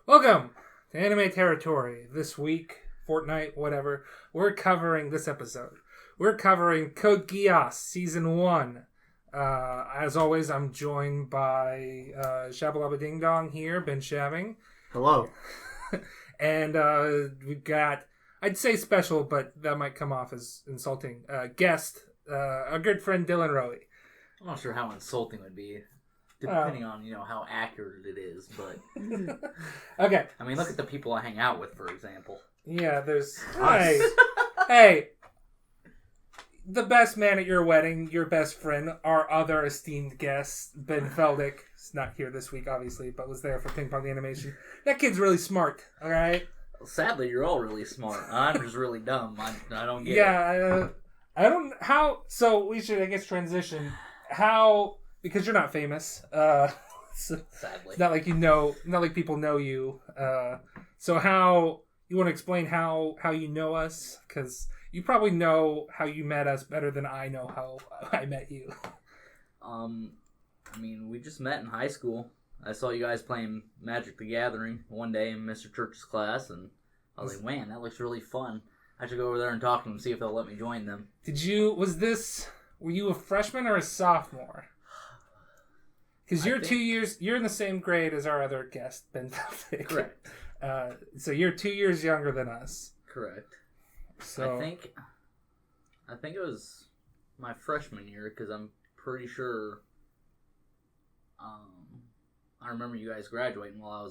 Welcome to Anime Territory. This week, fortnight, whatever, we're covering this episode. We're covering Code Geass Season 1. As always, I'm joined by Shabalaba Ding Dong here, Ben Shaving. Hello. And we've got, I'd say special, but that might come off as insulting, guest, our good friend Dylan Roewe. I'm not sure how insulting it would be, depending on, how accurate it is, but... Okay. I mean, look at the people I hang out with, for example. Yeah, there's... Us. Hey, the best man at your wedding, your best friend, our other esteemed guest, Ben Feldick, is not here this week, obviously, but was there for Ping Pong the Animation. That kid's really smart, alright? Sadly, you're all really smart. I'm just really dumb. I don't get it. Yeah, I don't... How... So, we should, I guess, transition. How... Because you're not famous. So Sadly. it's not like not like people know you. So how... You want to explain how you know us? Because you probably know how you met us better than I know how I met you. I mean, we just met in high school. I saw you guys playing Magic the Gathering one day in Mr. Church's class, and I was like, man, that looks really fun. I should go over there and talk to them, see if they'll let me join them. Were you a freshman or a sophomore? Because you're 2 years, you're in the same grade as our other guest, Ben Feldick. Correct. So you're 2 years younger than us. Correct. So I think it was my freshman year, because I'm pretty sure I remember you guys graduating while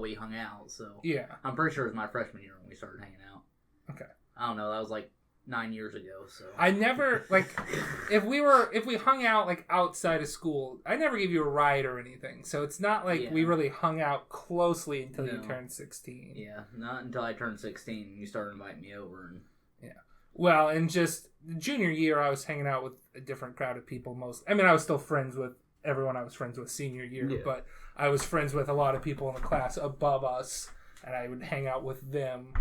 we hung out, so yeah. I'm pretty sure it was my freshman year when we started hanging out. Okay. I don't know, that was like 9 years ago, so I never, if we hung out, outside of school, I never gave you a ride or anything. So it's not like we really hung out closely until you turned 16. Yeah, not until I turned 16 and you started inviting me over. And yeah. Well, and just the junior year, I was hanging out with a different crowd of people most. I mean, I was still friends with everyone I was friends with senior year, but I was friends with a lot of people in the class above us, and I would hang out with them.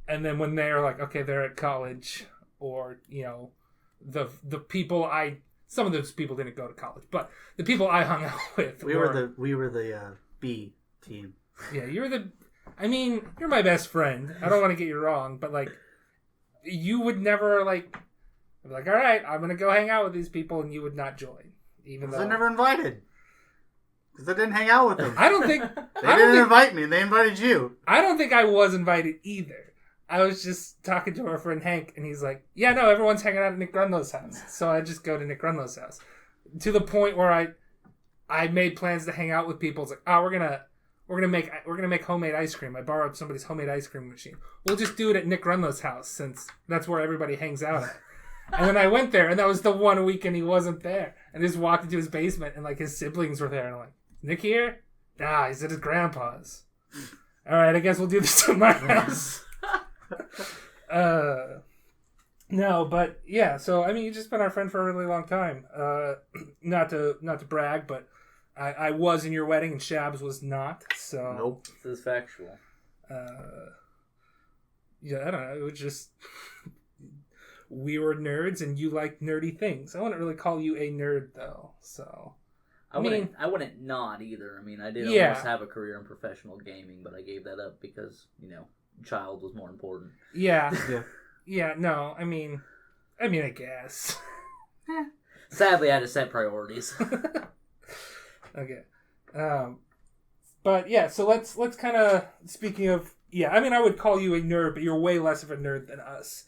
And then when they're like, okay, they're at college, or, the people some of those people didn't go to college, but the people I hung out with we were the B team. Yeah, you're my best friend. I don't want to get you wrong, but, you would never, be like, all right, I'm going to go hang out with these people, and you would not join. Even though I never invited. Because I didn't hang out with them. I don't think... They didn't invite me. They invited you. I don't think I was invited either. I was just talking to our friend Hank, and he's like, yeah, no, everyone's hanging out at Nick Grunlow's house. So I just go to Nick Grunlow's house. To the point where I made plans to hang out with people. It's like, oh, we're gonna make homemade ice cream. I borrowed somebody's homemade ice cream machine. We'll just do it at Nick Grunlow's house, since that's where everybody hangs out at. And then I went there, and that was the one weekend he wasn't there. And just walked into his basement, and his siblings were there, and I'm like, Nick here? Nah, he's at his grandpa's. All right, I guess we'll do this at my house. No, but yeah, so you've just been our friend for a really long time. Not to brag, but I was in your wedding and Shabs was not, so Nope. This is factual. Yeah, I don't know, it was just we were nerds and you liked nerdy things. I wouldn't really call you a nerd though, so I wouldn't not either. I mean, I did almost have a career in professional gaming, but I gave that up because, child was more important. Yeah. Yeah, no, I guess. Sadly, I had to set priorities. Okay. But yeah, so let's kind of, speaking of, I would call you a nerd, but you're way less of a nerd than us.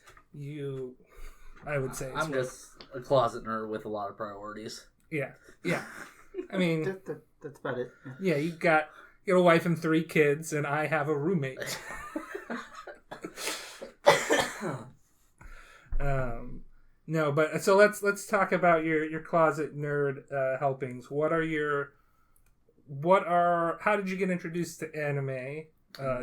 I would say. I'm just a closet nerd with a lot of priorities. Yeah. That's about it. Yeah, you got a wife and 3 kids, and I have a roommate. No, but so let's talk about your closet nerd helpings. How did you get introduced to anime?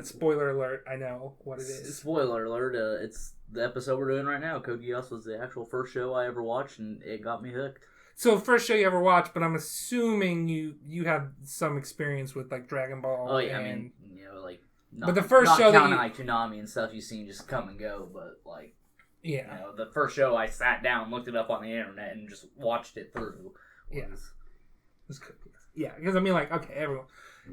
Spoiler alert, I know what it is. Spoiler alert, it's the episode we're doing right now. Code Geass was the actual first show I ever watched, and it got me hooked. So first show you ever watched, but I'm assuming you have some experience with Dragon Ball. Oh yeah, and... Not, but the first not show counting that Toonami and stuff you've seen just come and go, but yeah, the first show I sat down, looked it up on the internet, and just watched it through. Yeah, it was Code Geass. Yeah, because okay, everyone.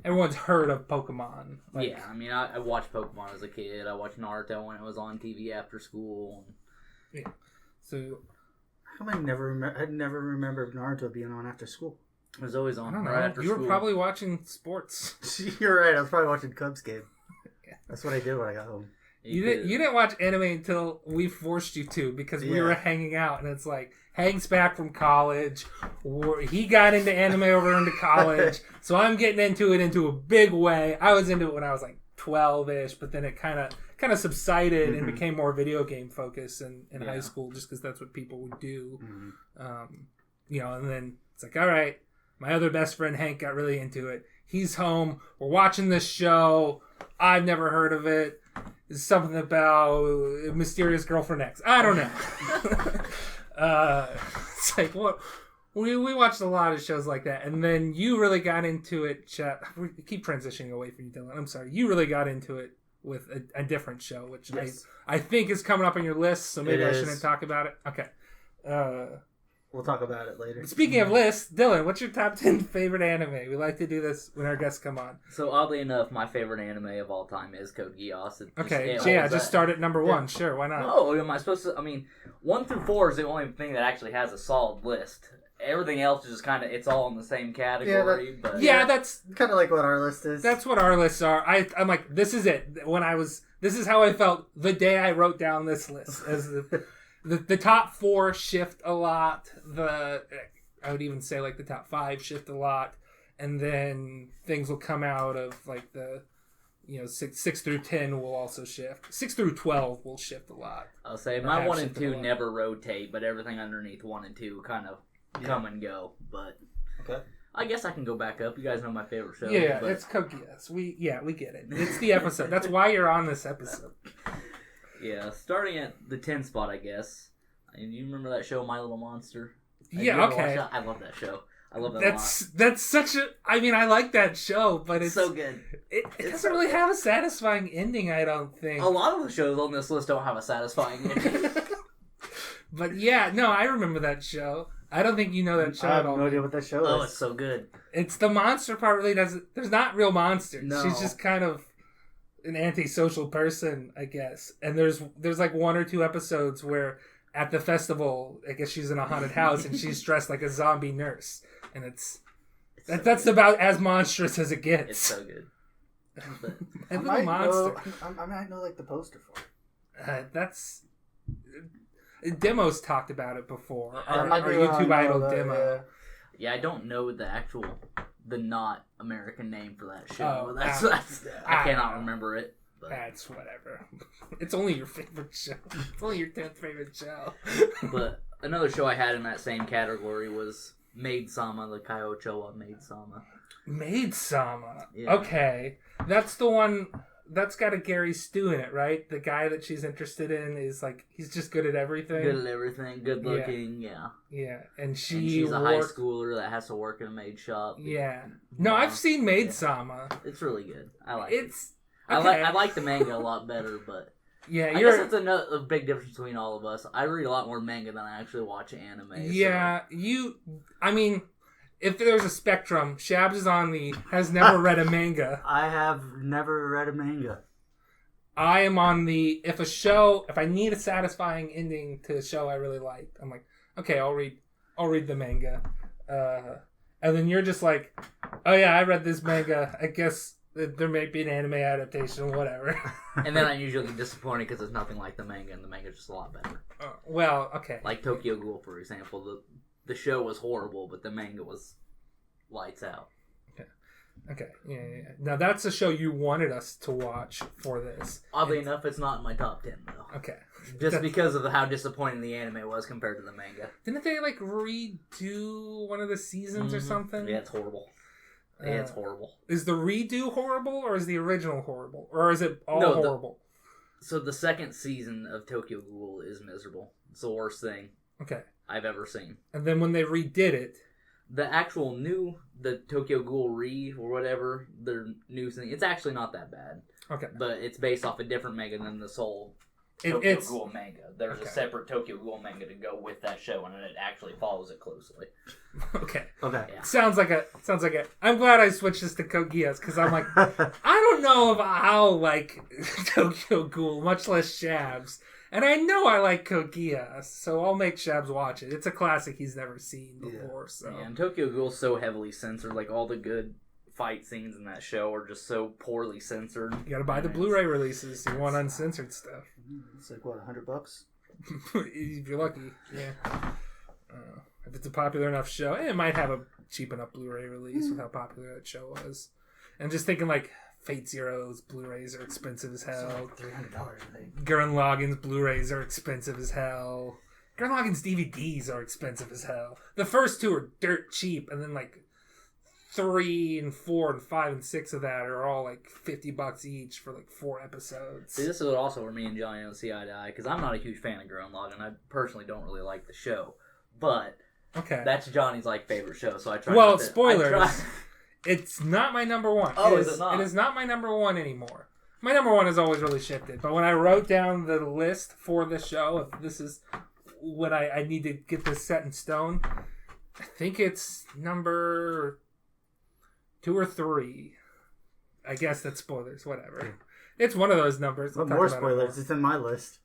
everyone's heard of Pokemon. Like, yeah, I mean, I watched Pokemon as a kid. I watched Naruto when it was on TV after school. yeah. So How come I never remember Naruto being on after school? It was always I on don't know. right after You school. were probably watching sports. You're right. I was probably watching Cubs game. Yeah. That's what I did when I got home. You didn't watch anime until we forced you to because we were hanging out, and it's like Hank's back from college. He got into anime over into college, so I'm getting into it into a big way. I was into it when I was like 12-ish, but then it kind of subsided and became more video game focused in high school, just because that's what people would do. And then it's like, all right, my other best friend Hank got really into it. He's home. We're watching this show. I've never heard of it. It's something about Mysterious Girlfriend X. I don't know. It's like, what? We watched a lot of shows like that. And then you really got into it, Chet. We keep transitioning away from you, Dylan. I'm sorry. You really got into it with a different show, which I think is coming up on your list, so maybe I shouldn't talk about it. Okay. We'll talk about it later. Speaking of lists, Dylan, what's your top 10 favorite anime? We like to do this when our guests come on. So oddly enough, my favorite anime of all time is Code Geass. Just start at number 1. Sure, why not? Oh, am I supposed to? I mean, 1 through 4 is the only thing that actually has a solid list. Everything else is just kind of, it's all in the same category. That's kind of like what our list is. That's what our lists are. I'm like, this is it. This is how I felt the day I wrote down this list. As the top 4 shift a lot. I would even say like the top 5 shift a lot, and then things will come out of like the 6 through 10 will also shift. 6 through 12 will shift a lot. I'll say my 1 and 2 never rotate, but everything underneath 1 and 2 kind of come and go. But okay. I guess I can go back up. You guys know my favorite show. Yeah, it's Code Geass. We get it. It's the episode. That's why you're on this episode. Yeah, starting at the 10 spot, I guess. And you remember that show, My Little Monster? Yeah, okay. I love that show. I love that a lot. That's such a... I mean, I like that show, but it's... so good. It doesn't really have a satisfying ending, I don't think. A lot of the shows on this list don't have a satisfying ending. But yeah, no, I remember that show. I don't think you know that show at all. I have no idea what that show is. Oh, it's so good. It's the monster part really doesn't... There's not real monsters. No. She's just kind of an antisocial person, I guess. And there's like 1 or 2 episodes where at the festival, I guess she's in a haunted house and she's dressed like a zombie nurse. And that's about as monstrous as it gets. It's so good. I monster. I might know like the poster for it. That's... Demo's talked about it before. Our might be YouTube idol that, Demo. Yeah, I don't know the not American name for that show. Oh, that's I cannot remember it. But. That's whatever. It's only your favorite show. It's only your 10th favorite show. But another show I had in that same category was Maid-sama, the Kaiō Maid-sama. Maid-sama. Yeah. Okay. That's the one that's got a Gary Stu in it, right? The guy that she's interested in is like, he's just good at everything. Good at everything. Good looking. Yeah. Yeah. And she's a high schooler that has to work in a maid shop. Yeah. No, I've seen Maid-sama. Yeah. It's really good. I like it. Okay. I like the manga a lot better, but yeah, I guess it's a big difference between all of us. I read a lot more manga than I actually watch anime. Yeah, so. I mean, if there's a spectrum, Shabs is on the has never read a manga. I have never read a manga. I am on the if I need a satisfying ending to a show I really like, I'm like, okay, I'll read the manga. And then you're just like, oh yeah, I read this manga. I guess there may be an anime adaptation, whatever. And then I'm usually disappointed because it's nothing like the manga, and the manga's just a lot better. Well, okay. Like Tokyo Ghoul, for example. The show was horrible, but the manga was lights out. Okay. Yeah. Now, that's a show you wanted us to watch for this. Oddly enough, it's not in my top 10, though. Okay. Just because of how disappointing the anime was compared to the manga. Didn't they, like, redo one of the seasons or something? Yeah, it's horrible. It's horrible. Is the redo horrible, or is the original horrible? Or is it all horrible? So the second season of Tokyo Ghoul is miserable. It's the worst thing I've ever seen. And then when they redid it... The actual the Tokyo Ghoul or whatever, their new thing, it's actually not that bad. Okay. But it's based off a different manga than the Soul Tokyo Ghoul manga. There's okay. a separate Tokyo Ghoul manga to go with that show, and it actually follows it closely. Okay. Yeah. Sounds like a. I'm glad I switched this to Code Geass because I'm like, I don't know if I'll like Tokyo Ghoul, much less Shabs. And I know I like Code Geass, so I'll make Shabs watch it. It's a classic he's never seen before. So. Yeah, and Tokyo Ghoul's so heavily censored. Like, all the good fight scenes in that show are just so poorly censored. You gotta buy the Blu-ray releases. You want uncensored stuff. It's like, what, $100? If you're lucky, yeah. If it's a popular enough show, it might have a cheap enough Blu-ray release with how popular that show was. And just thinking like Fate Zero's Blu-rays are expensive as hell. It's like $300, I think. Gurren Lagann's Blu-rays are expensive as hell. Gurren Lagann's DVDs are expensive as hell. The first two are dirt cheap, and then like 3 and 4 and 5 and 6 of that are all like $50 each for like 4 episodes. See, this is also where me and Johnny don't see eye to eye, because I'm not a huge fan of Gurren Lagann. I personally don't really like the show, but that's Johnny's like favorite show, so I try. Well, spoilers. It's not my number one. Oh, is it not? It is not my number one anymore. My number one has always really shifted, but when I wrote down the list for the show, if this is what I need to get this set in stone, I think it's number 2 or 3. I guess that's spoilers, whatever. It's one of those numbers. What more spoilers? It's in my list.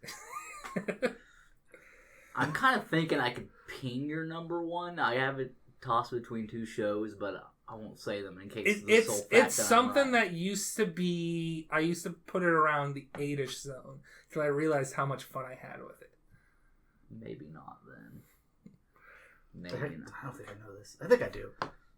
I'm kind of thinking I could ping your number one. I have it tossed between 2 shows, but I won't say them in case it's something that used to be. I used to put it around the 8-ish zone until I realized how much fun I had with it. Maybe not then. I don't think I know this. I think I do.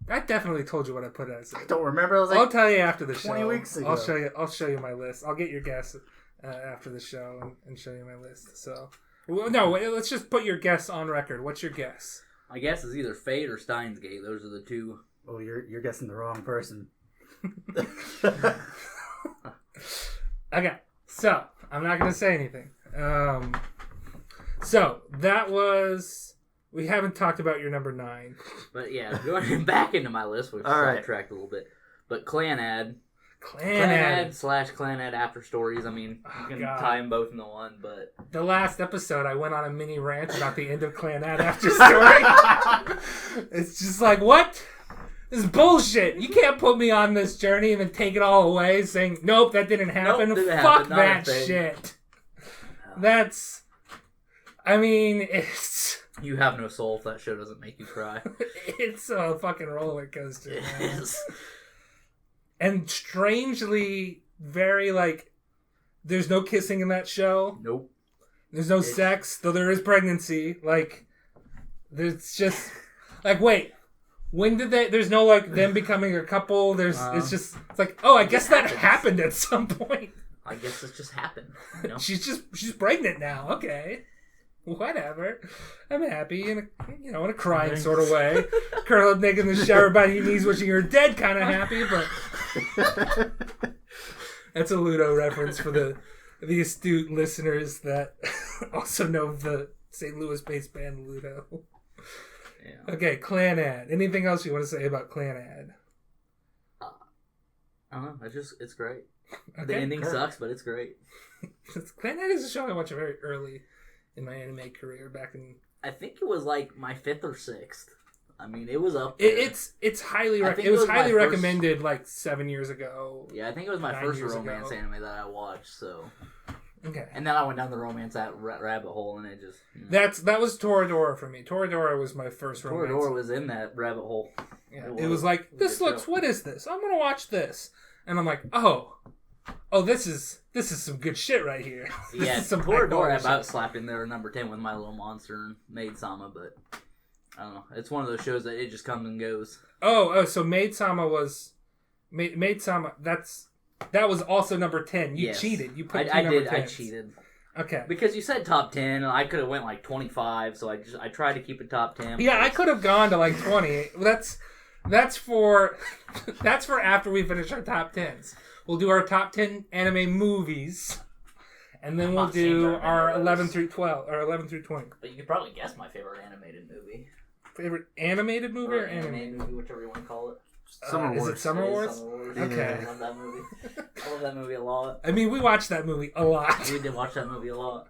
I definitely told you what I put as. I don't remember. I was like, I'll tell you after the show. 20 weeks ago. I'll show you my list. I'll get your guess after the show and show you my list. So, no, let's just put your guess on record. What's your guess? My guess is either Fate or Steins Gate. Those are the 2. Oh, you're guessing the wrong person. Okay, so I'm not gonna say anything. So that was. We haven't talked about your number 9. But yeah, going back into my list, we've sidetracked a little bit. But Clanad / Clanad After Stories. I mean, you can tie them both into one, but... The last episode, I went on a mini rant about the end of Clanad After Story. It's just like, what? This is bullshit. You can't put me on this journey and then take it all away saying, nope, that didn't happen. Nope, didn't Fuck happen. that shit. That's... I mean, it's... You have no soul if that show doesn't make you cry. It's a fucking roller coaster. It is. And strangely, very like, there's no kissing in that show. Nope. There's no sex, though there is pregnancy. Like, there's just, like, wait, when did they, there's no like them becoming a couple. It's like, oh, I guess that happened at some point. I guess it just happened. You know? She's pregnant now. Okay. Whatever. I'm happy in a crying sort of way. Curl up naked in the shower, biting your knees, wishing you're dead. Kind of happy, but that's a Ludo reference for the astute listeners that also know the St. Louis-based band Ludo. Yeah. Okay, Clanad. Anything else you want to say about Clanad? I don't know. It's great. Okay, the ending sucks, but it's great. Clanad is a show I watched very early in my anime career back in... I think it was like my 5th or 6th. I mean, it was up there. It's highly highly recommended like 7 years ago. Yeah, I think it was my first romance anime that I watched, so... Okay. And then I went down the romance rabbit hole, and it just... That was Toradora for me. Toradora was my first romance. Toradora was in that rabbit hole. Yeah, it was like, what is this? I'm going to watch this. And I'm like, oh, this is some good shit right here. Yeah, Toradora about slapped in there number 10 with My Little Monster and Maid-sama, but I don't know. It's one of those shows that it just comes and goes. So Maid-sama was... Maid-sama, that was also number 10. You cheated. You put I did. 10s. I cheated. Okay. Because you said top 10, and I could have went like 25, so I tried to keep it top 10. Yeah, I could have gone to like 20. That's for after we finish our top 10s. We'll do our top 10 anime movies, and then we'll do our 11 through 12 or 11 through 20. But you could probably guess my favorite animated movie. Favorite animated movie or animated movie, whichever you want to call it. Summer Wars. Is it Summer Wars? Summer Wars. Okay. I love that movie. I love that movie a lot. I mean, we watched that movie a lot. We did watch that movie a lot.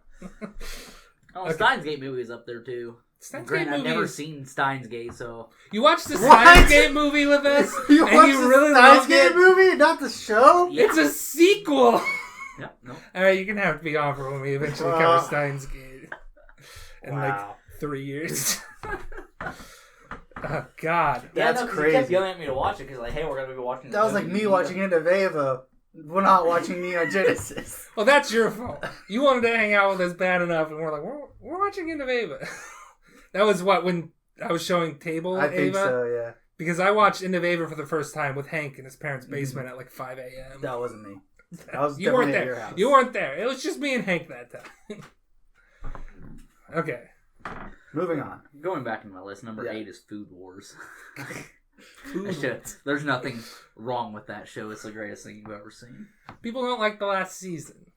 Oh, Okay. Steins Gate movie is up there too. Steins Gate Granted, I've movie never is- seen Steins Gate, so You watched the What? Steins Gate movie with us, You and watched you the really Steins loved Gate it. movie, not the show. yeah. It's a sequel. Yeah, no. All right, you're gonna have to be on for when we eventually cover Steins Gate in like 3 years. Oh God. Yeah, That's no, 'cause crazy. He kept yelling at me to watch it because like, hey, we're gonna be watching. That was like me watching Into Veva. We're not watching Neon Genesis. Well, that's your fault. You wanted to hang out with us bad enough, and we're like, we're watching Into Ava. That was what when I was showing Table I think Ava, so, yeah. because I watched Into Ava for the first time with Hank in his parents' basement at like 5 a.m. That wasn't me. That was You weren't definitely at there. your house. You weren't there. It was just me and Hank that time. Okay. Moving on. Going back to my list, number Yeah. 8 is Food Wars. That show, there's nothing wrong with that show. It's the greatest thing you've ever seen. People don't like the last season,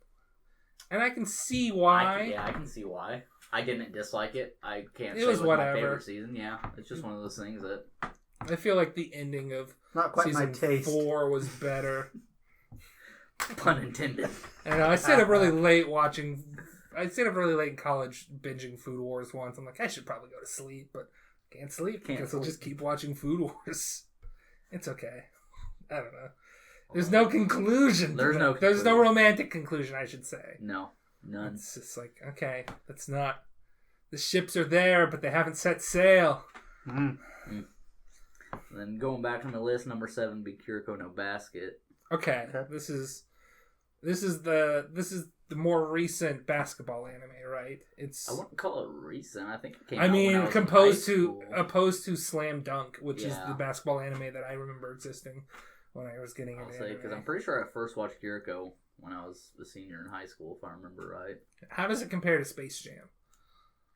and I can see why. I can see why. I didn't dislike it. I can't It say was it was whatever. my favorite season. Yeah, it's just one of those things that... I feel like the ending of Not quite my season taste. 4 was better. Pun intended. And I stayed up really late watching. I stayed up really late in college binging Food Wars once. I'm like, I should probably go to sleep, but can't sleep Can't because I'll sleep. just keep watching Food Wars. It's okay. I don't know. There's no conclusion. There's no There's no conclusion. romantic conclusion, I should say. No, none. It's just like, okay, that's not. The ships are there, but they haven't set sail. Mm. And then going back to my list, number 7 be Kuroko no Basket. Okay, Okay. this is the more recent basketball anime, right? It's. I wouldn't call it recent. I think it came I out when mean, I was in opposed high to school. opposed to Slam Dunk, which is Yeah. the basketball anime that I remember existing when I was getting I'll into say, because anime. I'm pretty sure I first watched Kuroko when I was a senior in high school, if I remember right. How does it compare to Space Jam?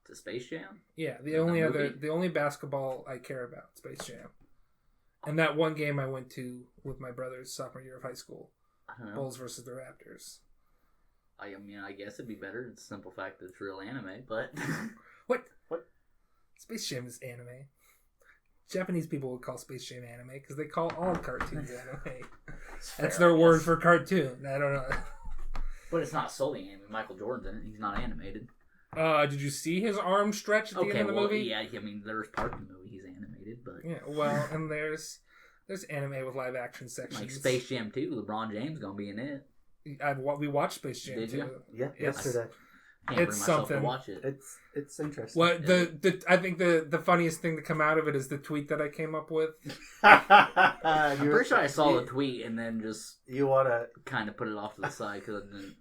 To Space Jam? Yeah, the The movie? only basketball I care about, Space Jam. And that one game I went to with my brother's sophomore year of high school, I don't know. Bulls versus the Raptors. I mean, I guess it'd be better. It's the simple fact that it's real anime, but What? What? Space Jam is anime. Japanese people would call Space Jam anime because they call all cartoons anime. That's their word for cartoon. I don't know. but it's not solely anime. Michael Jordan's in it. He's not animated. Did you see his arm stretch at the end of the movie? yeah. I mean, there's part of the movie he's animated, but Yeah, well, and there's anime with live action sections. like Space Jam 2, LeBron James gonna be in it. We watched Space Jam Did too. you? Yeah, Yes. yesterday. Can't It's bring myself something. to watch it. It's interesting. What I think the funniest thing to come out of it is the tweet that I came up with. I'm pretty sure I saw the tweet and then just You wanna? kind of put it off to the side because I didn't.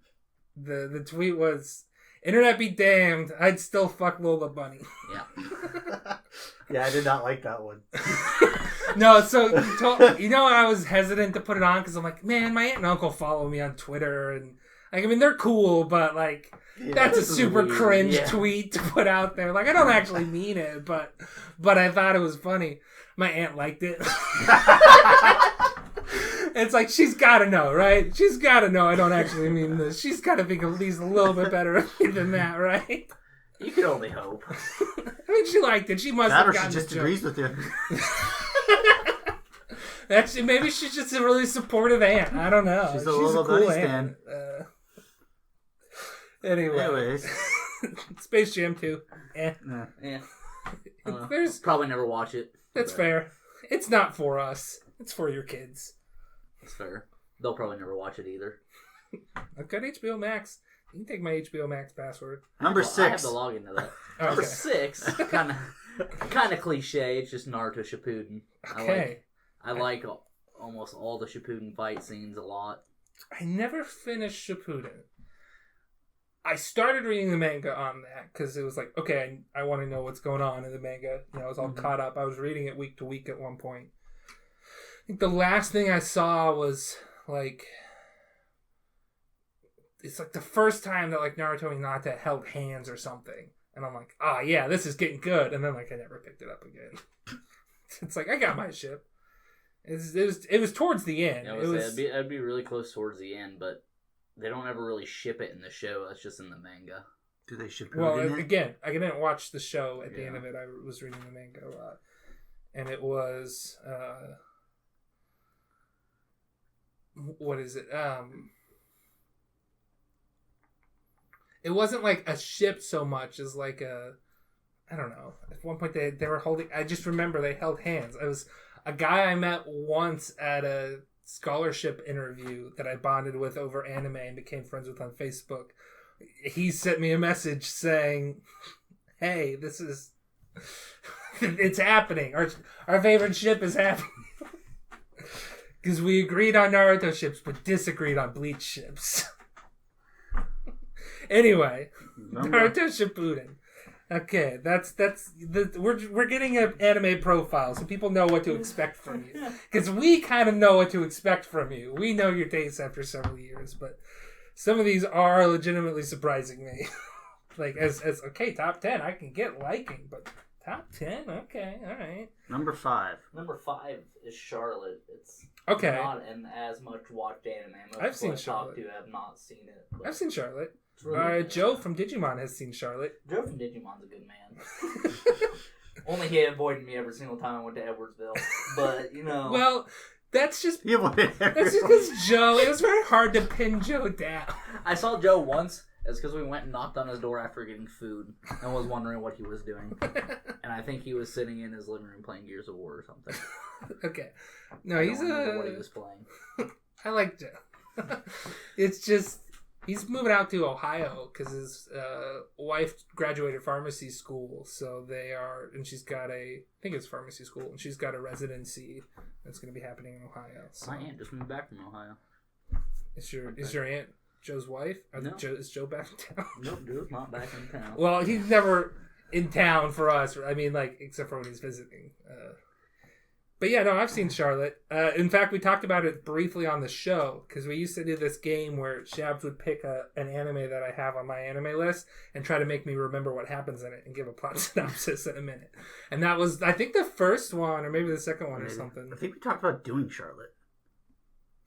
The tweet was, "Internet be damned, I'd still fuck Lola Bunny." Yeah. Yeah, I did not like that one. No, so I was hesitant to put it on because I'm like, man, my aunt and uncle follow me on Twitter, and like, I mean, they're cool, but like, Yeah. that's a this is super weird. cringe Yeah. tweet to put out there. Like, I don't actually mean it, but I thought it was funny. My aunt liked it. It's like, she's got to know, right? She's got to know I don't actually mean this. She's got to think at least a little bit better of me than that, right? You could only hope. I mean, she liked it. She must That have or she gotten just the joke. agrees with you. Actually, maybe she's just a really supportive aunt. I don't know. She's a Lola Bunny stan. Anyway, Anyways, Space Jam 2. yeah. Yeah. I don't know. There's Probably never watch it. That's but fair. It's not for us. It's for your kids. That's fair. They'll probably never watch it either. I've got HBO Max. You can take my HBO Max password. Number Well, I have 6. to log into that. Oh, Number okay. 6, kind of cliche. It's just Naruto Shippuden. Okay. I like almost all the Shippuden fight scenes a lot. I never finished Shippuden. I started reading the manga on that because it was like, okay, I want to know what's going on in the manga. You know, I was all caught up. I was reading it week to week at one point. I think the last thing I saw was like, it's like the first time that like Naruto and Hinata held hands or something. And I'm like, oh yeah, this is getting good. And then like I never picked it up again. It's like, I got my ship. It was towards the end. I It would was, say it'd be really close towards the end, but they don't ever really ship it in the show. That's just in the manga. Do they ship it well, in it? again, I didn't watch the show at the Yeah. end of it. I was reading the manga a lot. And it was what is it? It wasn't like a ship so much as like I don't know. At one point they were holding. I just remember they held hands. It was a guy I met once at a scholarship interview that I bonded with over anime and became friends with on Facebook. He sent me a message saying, "Hey, this is it's happening. Our favorite ship is happening." Because we agreed on Naruto ships, but disagreed on Bleach ships. Anyway, Naruto Shippuden. Okay, we're getting an anime profile, so people know what to expect from you. Because we kind of know what to expect from you. We know your tastes after several years, but some of these are legitimately surprising me. Like as okay, top 10, I can get liking, but top 10, okay, all right. Number 5. Number 5 is Charlotte. It's okay. Not an as much watched anime. Most I've seen people I talked Charlotte. to have not seen it. I've seen Charlotte. Really Joe from Digimon has seen Charlotte. Joe from Digimon's a good man. Only he avoided me every single time I went to Edwardsville. But, you know. Well, that's just He avoided that's just because Joe. It was very hard to pin Joe down. I saw Joe once. It's because we went and knocked on his door after getting food and was wondering what he was doing. And I think he was sitting in his living room playing Gears of War or something. Okay. No, I he's don't remember what he was playing. I like Joe. It's just he's moving out to Ohio because his wife graduated pharmacy school, so they are, and she's got I think it's pharmacy school, and she's got a residency that's going to be happening in Ohio. So. My aunt just moved back from Ohio. Is your aunt Joe's wife? No. Is Joe back in town? Nope, Joe's not back in town. Well, he's never in town for us. I mean, like, except for when he's visiting. But yeah, no, I've seen Charlotte. In fact, we talked about it briefly on the show because we used to do this game where Shabs would pick an anime that I have on my anime list and try to make me remember what happens in it and give a plot synopsis in a minute. And that was, I think, the first one or maybe the second one or something. I think we talked about doing Charlotte.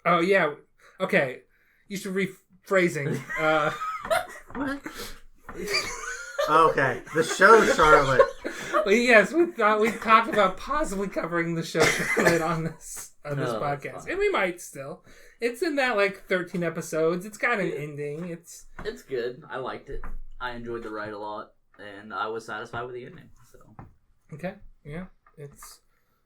Oh, yeah. Okay. You should rephrasing. What? Okay, the show Charlotte. Well, yes, we thought we talked about possibly covering the show Charlotte on this podcast, and we might still. It's in that like 13 episodes. It's got an ending. It's good. I liked it. I enjoyed the ride a lot, and I was satisfied with the ending. So okay, yeah, it's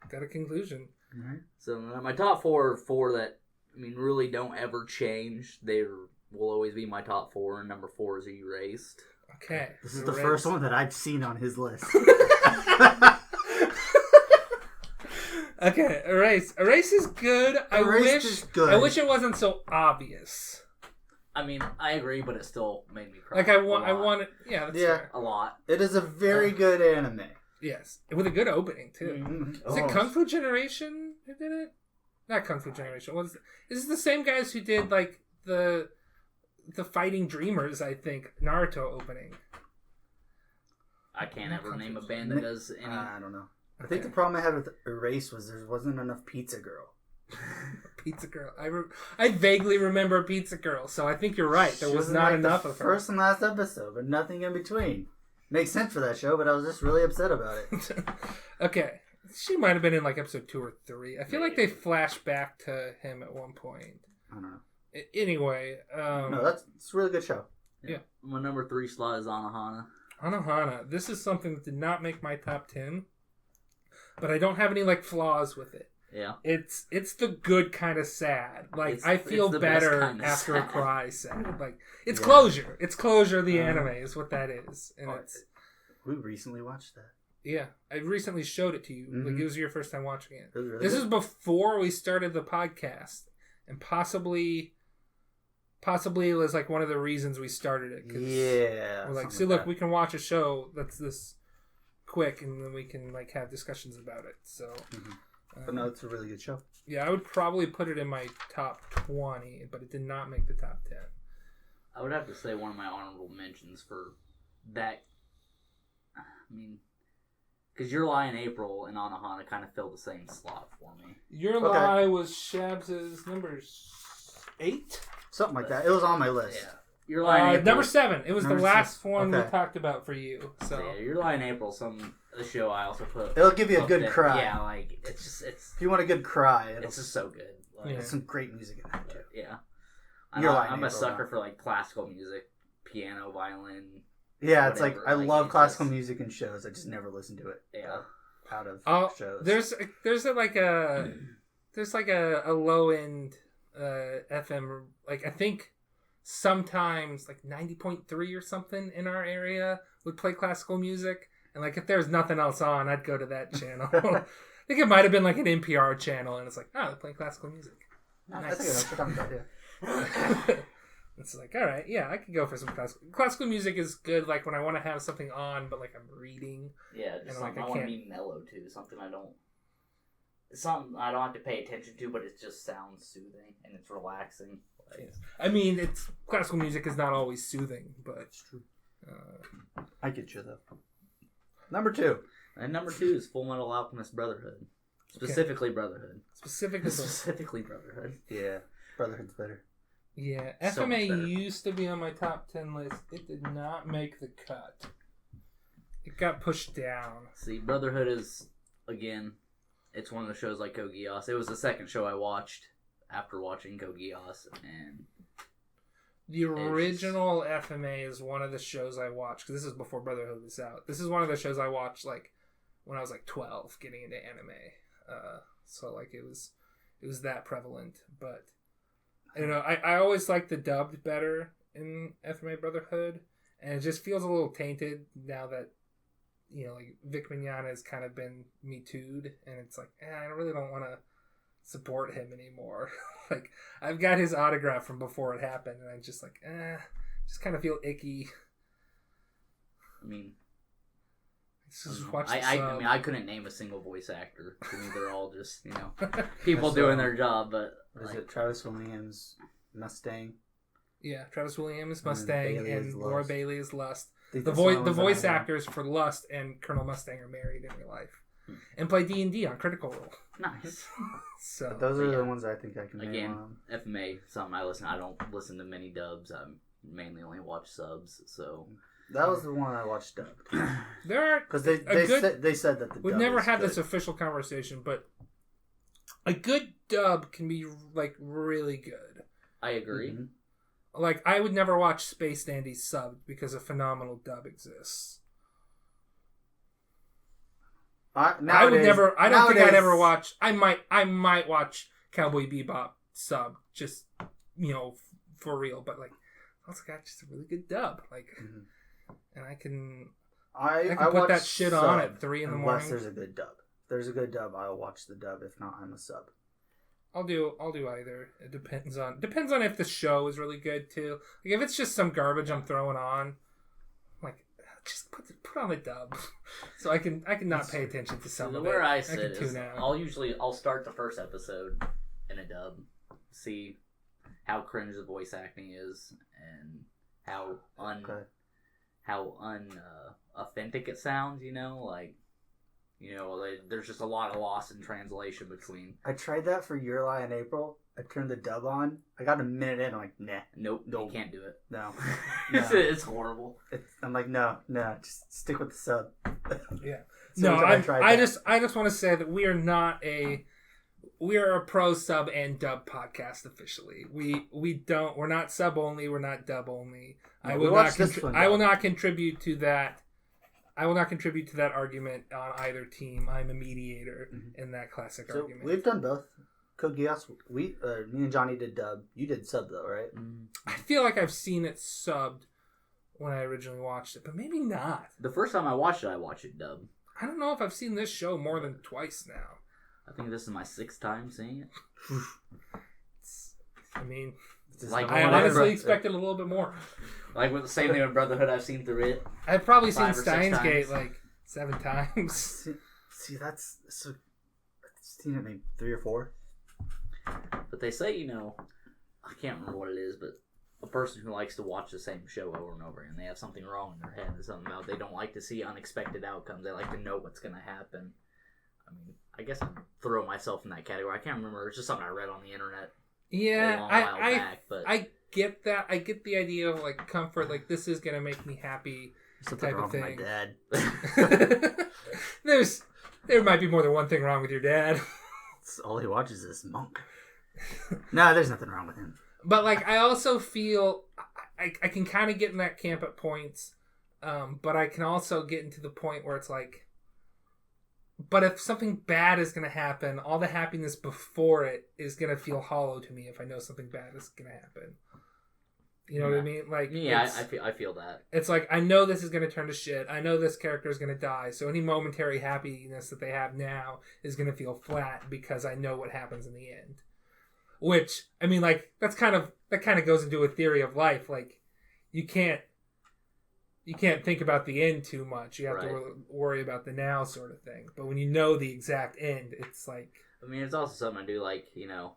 got a conclusion. Mm-hmm. So my top four are four that really don't ever change. They will always be my top four, and number 4 is Erased. Okay. This is the first one that I've seen on his list. Okay, Erase. Erase is good. I wish it wasn't so obvious. I agree, but it still made me cry. Like I want it. Yeah, that's fair. A lot. It is a very good anime. Yes, with a good opening too. Mm-hmm. Is it Kung Fu Generation who did it? Not Kung Fu Generation. Is this the same guys who did like the Fighting Dreamers? I think Naruto opening. I can't ever name a band that does any. I don't know. I think the problem I had with Erase was there wasn't enough Pizza Girl. Pizza Girl. I vaguely remember Pizza Girl, so I think you're right. There was not enough of her. First and last episode, but nothing in between. Makes sense for that show, but I was just really upset about it. Okay. She might have been in like episode 2 or 3. I feel like they flashed back to him at one point. I don't know. Anyway. No, it's a really good show. Yeah. My number 3 slot is Anohana. Anohana. This is something that did not make my top 10, but I don't have any like flaws with it. Yeah. It's the good kind of sad. Like I feel better after a cry sad. Like it's closure. It's closure of the anime is what that is. And we recently watched that. Yeah. I recently showed it to you. Mm-hmm. Like it was your first time watching it. Really this is before we started the podcast. And possibly it was like one of the reasons we started it. Yeah. We're like, see, look, we can watch a show that's this quick, and then we can like have discussions about it. So, but no, it's a really good show. Yeah, I would probably put it in my top 20, but it did not make the top 10. I would have to say one of my honorable mentions for that. Because Your Lie in April and Anohana kind of fill the same slot for me. Your Lie was Shabs' number 8? Something like that. It was on my list. Yeah. Your Lie in April. Number 7. It was the last one we talked about for you. So yeah, Your Lie in April, the show I also put. It'll give you a good cry. Yeah, like it's. If you want a good cry, it's just so good. There's some great music in that too. Yeah. You're lying, I'm a April, sucker now. for like classical music, piano, violin. Yeah, it's like whatever, I like, love it classical just- music in shows. I just never listen to it. Yeah. Out of shows. There's like a low end FM, like I think sometimes like 90.3 or something in our area would play classical music, and like if there's nothing else on, I'd go to that channel. I think it might have been like an NPR channel, and it's like, oh, they're playing classical music. That's good. That's what I'm talking about. Yeah. It's like, all right, yeah, I could go for some classical music is good. Like when I want to have something on, but like I'm reading. Yeah, just And, something like, I I want to can't- be mellow to. Something I don't have to pay attention to, but it just sounds soothing and it's relaxing. Like, I mean, it's classical music is not always soothing, but It's true. I get you though. Number 2. And number 2 is Full Metal Alchemist Brotherhood. Specifically Brotherhood. specifically, Brotherhood. Yeah, Brotherhood's better. yeah, So much FMA better. used to be on my top 10 list. It did not make the cut. It got pushed down. See, Brotherhood is, again, it's one of the shows like Code Geass. It was the second show I watched after watching Code Geass, and The original FMA is one of the shows I watched, because this is before Brotherhood was out. This is one of the shows I watched like when I was like 12, getting into anime. So like it was that prevalent. But I don't know. I always liked the dubbed better in FMA Brotherhood, and it just feels a little tainted now that like Vic Mignogna has kind of been Me Too'd, and it's like I really don't want to support him anymore. Like I've got his autograph from before it happened, and I'm just like just kind of feel icky. I mean, Just watch the I sub. mean, I couldn't name a single voice actor. To me, they're all just people doing their job. But What is like, it? Travis Williams, Mustang. Yeah, Travis Williams, And then Mustang, Bailey and is Laura Lust. Bailey is Lust. Think The that's one voice of the ones that voice I know. actors for Lust and Colonel Mustang are married in real life, and play D&D on Critical Role. nice. So But those are Yeah. the ones I think I can name. Again, on. FMA, something I listen. I don't listen to many dubs. I mainly only watch subs. So That was the one I watched dubbed. there are Because they said that the we've dub never is had good. this official conversation, but a good dub can be like really good. I agree. Mhm. Like I would never watch Space Dandy subbed because a phenomenal dub exists. I would Nowadays- never. I don't think I'd nowadays- ever watch. I might watch Cowboy Bebop sub, just for real. But like, also got just a really good dub. Like, Mhm. and I can I put watch that shit on sub at 3 in the unless morning. there's a good dub. If there's a good dub, I'll watch the dub. If not, I'm a sub. I'll do either. It depends on if the show is really good too. Like if it's just some garbage I'm throwing on, like just put on a dub, so I can not pay attention to some So of where it. I can sit is tune out. I'll start the first episode in a dub, see how cringe the voice acting is and how Okay. authentic it sounds. There's just a lot of loss in translation between. I tried that for Your Lie in April. I turned the dub on. I got a minute in. I'm like, nah, Nope, Nope. you can't do it. no. It's horrible. I'm like, no, just stick with the sub. Yeah. So No, I tried I that. just want to say that we are a pro sub and dub podcast officially. We're not sub only, we're not dub only. No, I we will watched not this one, I will though. not contribute to that. I will not contribute to that argument on either team. I'm a mediator in that classic So argument. we've done both. Code Geass, me and Johnny did dub. You did sub though, right? I feel like I've seen it subbed when I originally watched it, but maybe not. The first time I watched it dub. I don't know if I've seen this show more than twice now. I think this is my 6th time seeing it. I mean, It's Like, I whatever. honestly expected a little bit more. Like with the same thing with Brotherhood, I've seen through it. I've probably seen 5 or 6 Steins Gate times. like 7 times. See, that's so. I've seen it maybe 3 or 4. But they say, I can't remember what it is, but a person who likes to watch the same show over and over again, they have something wrong in their head. There's something about they don't like to see unexpected outcomes. They like to know what's going to happen. I mean, I guess I'd throw myself in that category. I can't remember. It's just something I read on the internet Yeah, a long while I back. But I get that. I get the idea of like comfort. Like this is gonna make me happy. Something Type wrong of with my thing. dad. There might be more than one thing wrong with your dad. All he watches is Monk. No, there's nothing wrong with him. But like, I also feel I can kind of get in that camp at points, but I can also get into the point where it's like, but if something bad is going to happen, all the happiness before it is going to feel hollow to me if I know something bad is going to happen. You know what I mean? Like, yeah, I feel that. It's like, I know this is going to turn to shit. I know this character is going to die. So any momentary happiness that they have now is going to feel flat because I know what happens in the end. Which, I mean, like, that kind of goes into a theory of life. Like, you can't think about the end too much. You have to worry about the now sort of thing. But when you know the exact end, it's like... I mean, it's also something I do, like, you know,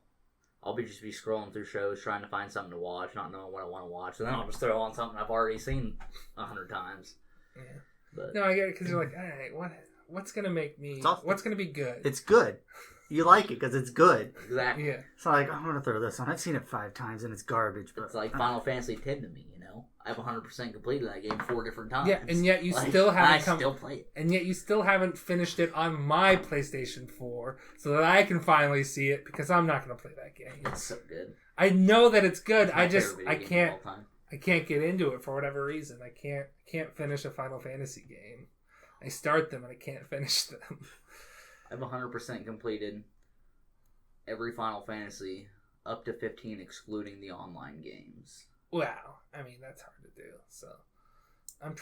I'll just be scrolling through shows trying to find something to watch, not knowing what I want to watch. And then I'll just throw on something I've already seen 100 times. Yeah. But, no, I get it, because you're like, all right, what's going to make me... what's going to be good? It's good. You like it because it's good. Exactly. Yeah. So like, I'm going to throw this on. I've seen it 5 times and it's garbage. But it's like Final Fantasy X to me, you know? I've 100% completed that game 4 different times. Yeah, and yet you like, still haven't still play it. And yet you still haven't finished it on my PlayStation 4 so that I can finally see it because I'm not going to play that game. It's so good. I know that it's good. It's I can't get into it for whatever reason. I can't finish a Final Fantasy game. I start them and I can't finish them. I've 100% completed every Final Fantasy up to 15 excluding the online games. Wow. I mean, that's hard to do. So I'm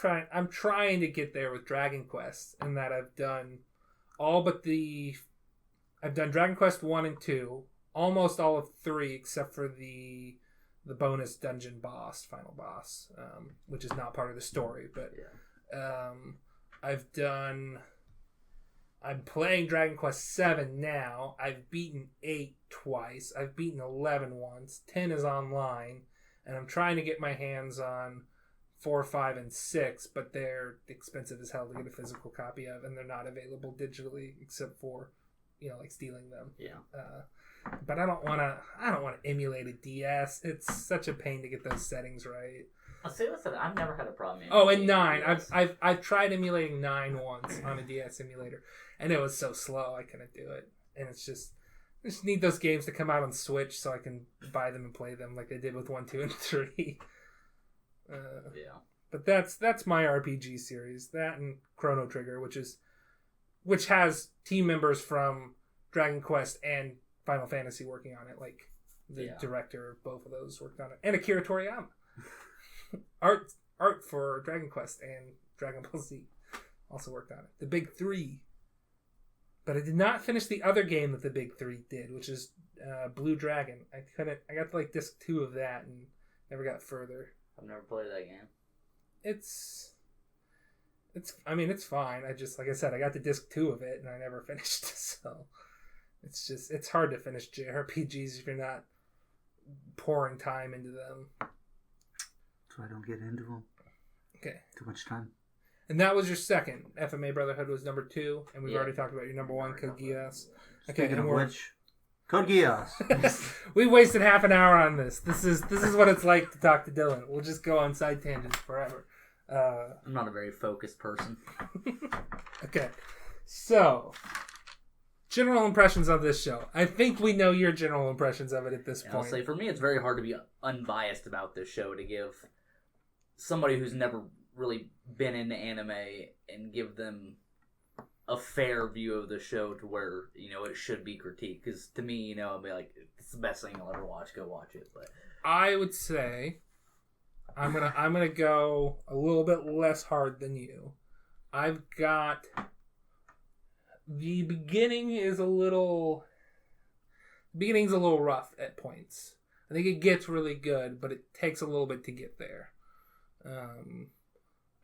trying to get there with Dragon Quest in that I've done Dragon Quest 1 and 2, almost all of 3 except for the bonus dungeon boss, final boss, which is not part of the story, but I'm playing Dragon Quest 7 now. I've beaten 8 twice. I've beaten 11 once. 10 is online. And I'm trying to get my hands on 4, 5, and 6, but they're expensive as hell to get a physical copy of, and they're not available digitally except for, you know, like stealing them. Yeah. But I don't want to emulate a DS. It's such a pain to get those settings right. I've never had a problem. Oh, and 9. I've tried emulating 9 once on a DS emulator, and it was so slow I couldn't do it. And it's just. I just need those games to come out on Switch so I can buy them and play them like they did with 1, 2, and 3. But that's my RPG series. That and Chrono Trigger, which has team members from Dragon Quest and Final Fantasy working on it. Like the director of both of those worked on it, and Akira Toriyama. art for Dragon Quest and Dragon Ball Z also worked on it. The Big 3. But I did not finish the other game that the Big 3 did, which is Blue Dragon. I got to like disc 2 of that and never got further. I've never played that game. It's fine. I just, like I said, I got to disc 2 of it and I never finished. So it's hard to finish JRPGs if you're not pouring time into them. So I don't get into them. Okay. Too much time. And that was your second. FMA Brotherhood was number 2, and we've already talked about your number 1, Code Geass. Speaking of which, Code Geass. We wasted half an hour on this. This is what it's like to talk to Dylan. We'll just go on side tangents forever. I'm not a very focused person. Okay, so general impressions of this show. I think we know your general impressions of it at this point. I'll say for me, it's very hard to be unbiased about this show to give somebody who's never really been into anime and give them a fair view of the show to where, you know, it should be critiqued. Because to me, you know, I'll be like, it's the best thing I'll ever watch. Go watch it. But I would say I'm gonna go a little bit less hard than you. I've got the beginning's a little rough at points. I think it gets really good, but it takes a little bit to get there.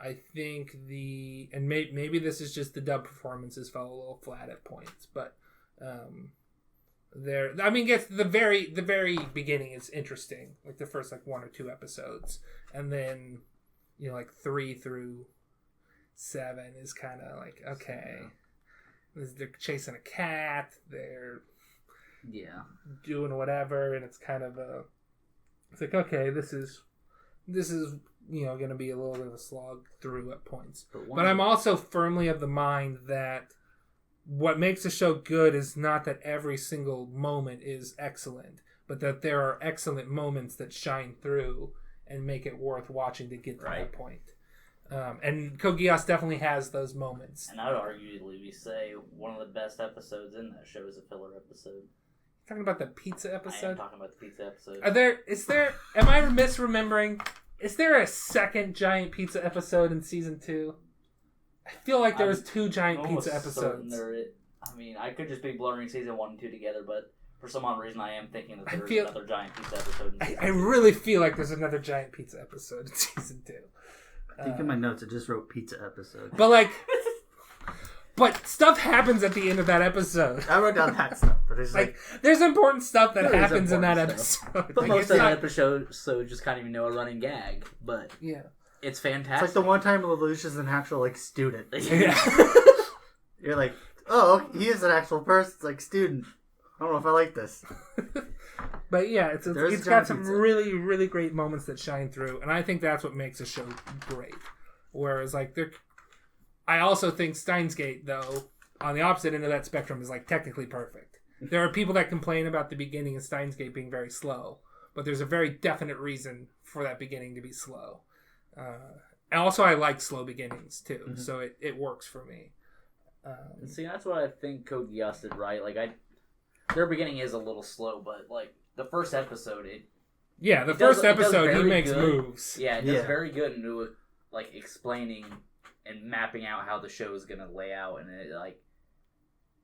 I think maybe this is just the dub performances fell a little flat at points, but gets the very beginning is interesting, like the first like 1 or 2 episodes, and then, you know, like 3 through 7 is kind of like, okay, they're chasing a cat, they're doing whatever, and it's kind of it's like, okay, this is you know, going to be a little bit of a slog through at points. But I'm also firmly of the mind that what makes a show good is not that every single moment is excellent, but that there are excellent moments that shine through and make it worth watching to get to that point. And Code Geass definitely has those moments. And I would arguably say one of the best episodes in that show is a filler episode. Talking about the pizza episode? I am talking about the pizza episode. Am I misremembering? Is there a second giant pizza episode in season 2? I feel like there was 2 giant pizza episodes. I could just be blurring season 1 and 2 together, but for some odd reason I am thinking that there's another giant pizza episode in season 2. I really feel like there's another giant pizza episode in season 2. I think in my notes I just wrote pizza episode. But stuff happens at the end of that episode. I wrote down that stuff, but it's there's important stuff that happens in that episode. But most of that episode, just kind of a running gag. But yeah, it's fantastic. It's like the one time Lelouch is an actual student. Yeah. You're like, oh, he is an actual person. It's like student. I don't know if I like this. But yeah, it's got some really, really great moments that shine through, and I think that's what makes a show great. Whereas I also think Steins Gate, though, on the opposite end of that spectrum, is technically perfect. There are people that complain about the beginning of Steins Gate being very slow, but there's a very definite reason for that beginning to be slow. And also, I like slow beginnings too, so it works for me. See, that's what I think Code Geass did right. Their beginning is a little slow, but the first episode, the first episode he makes moves. Yeah, it does very good into explaining and mapping out how the show is gonna lay out, and it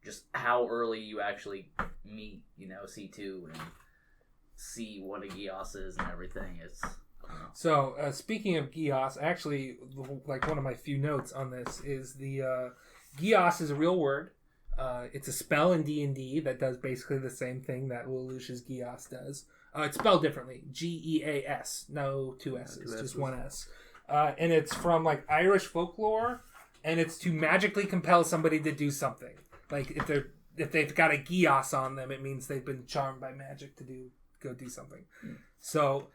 just how early you actually meet, C2 and see what a Geass is and everything. So speaking of Geass, actually, one of my few notes on this is the Geass is a real word. It's a spell in D&D that does basically the same thing that Lelouch's Geass does. It's spelled differently. Geas. No 2 S's, just 1 S. And it's from Irish folklore, and it's to magically compel somebody to do something. If they've got a Geass on them, it means they've been charmed by magic to go do something. So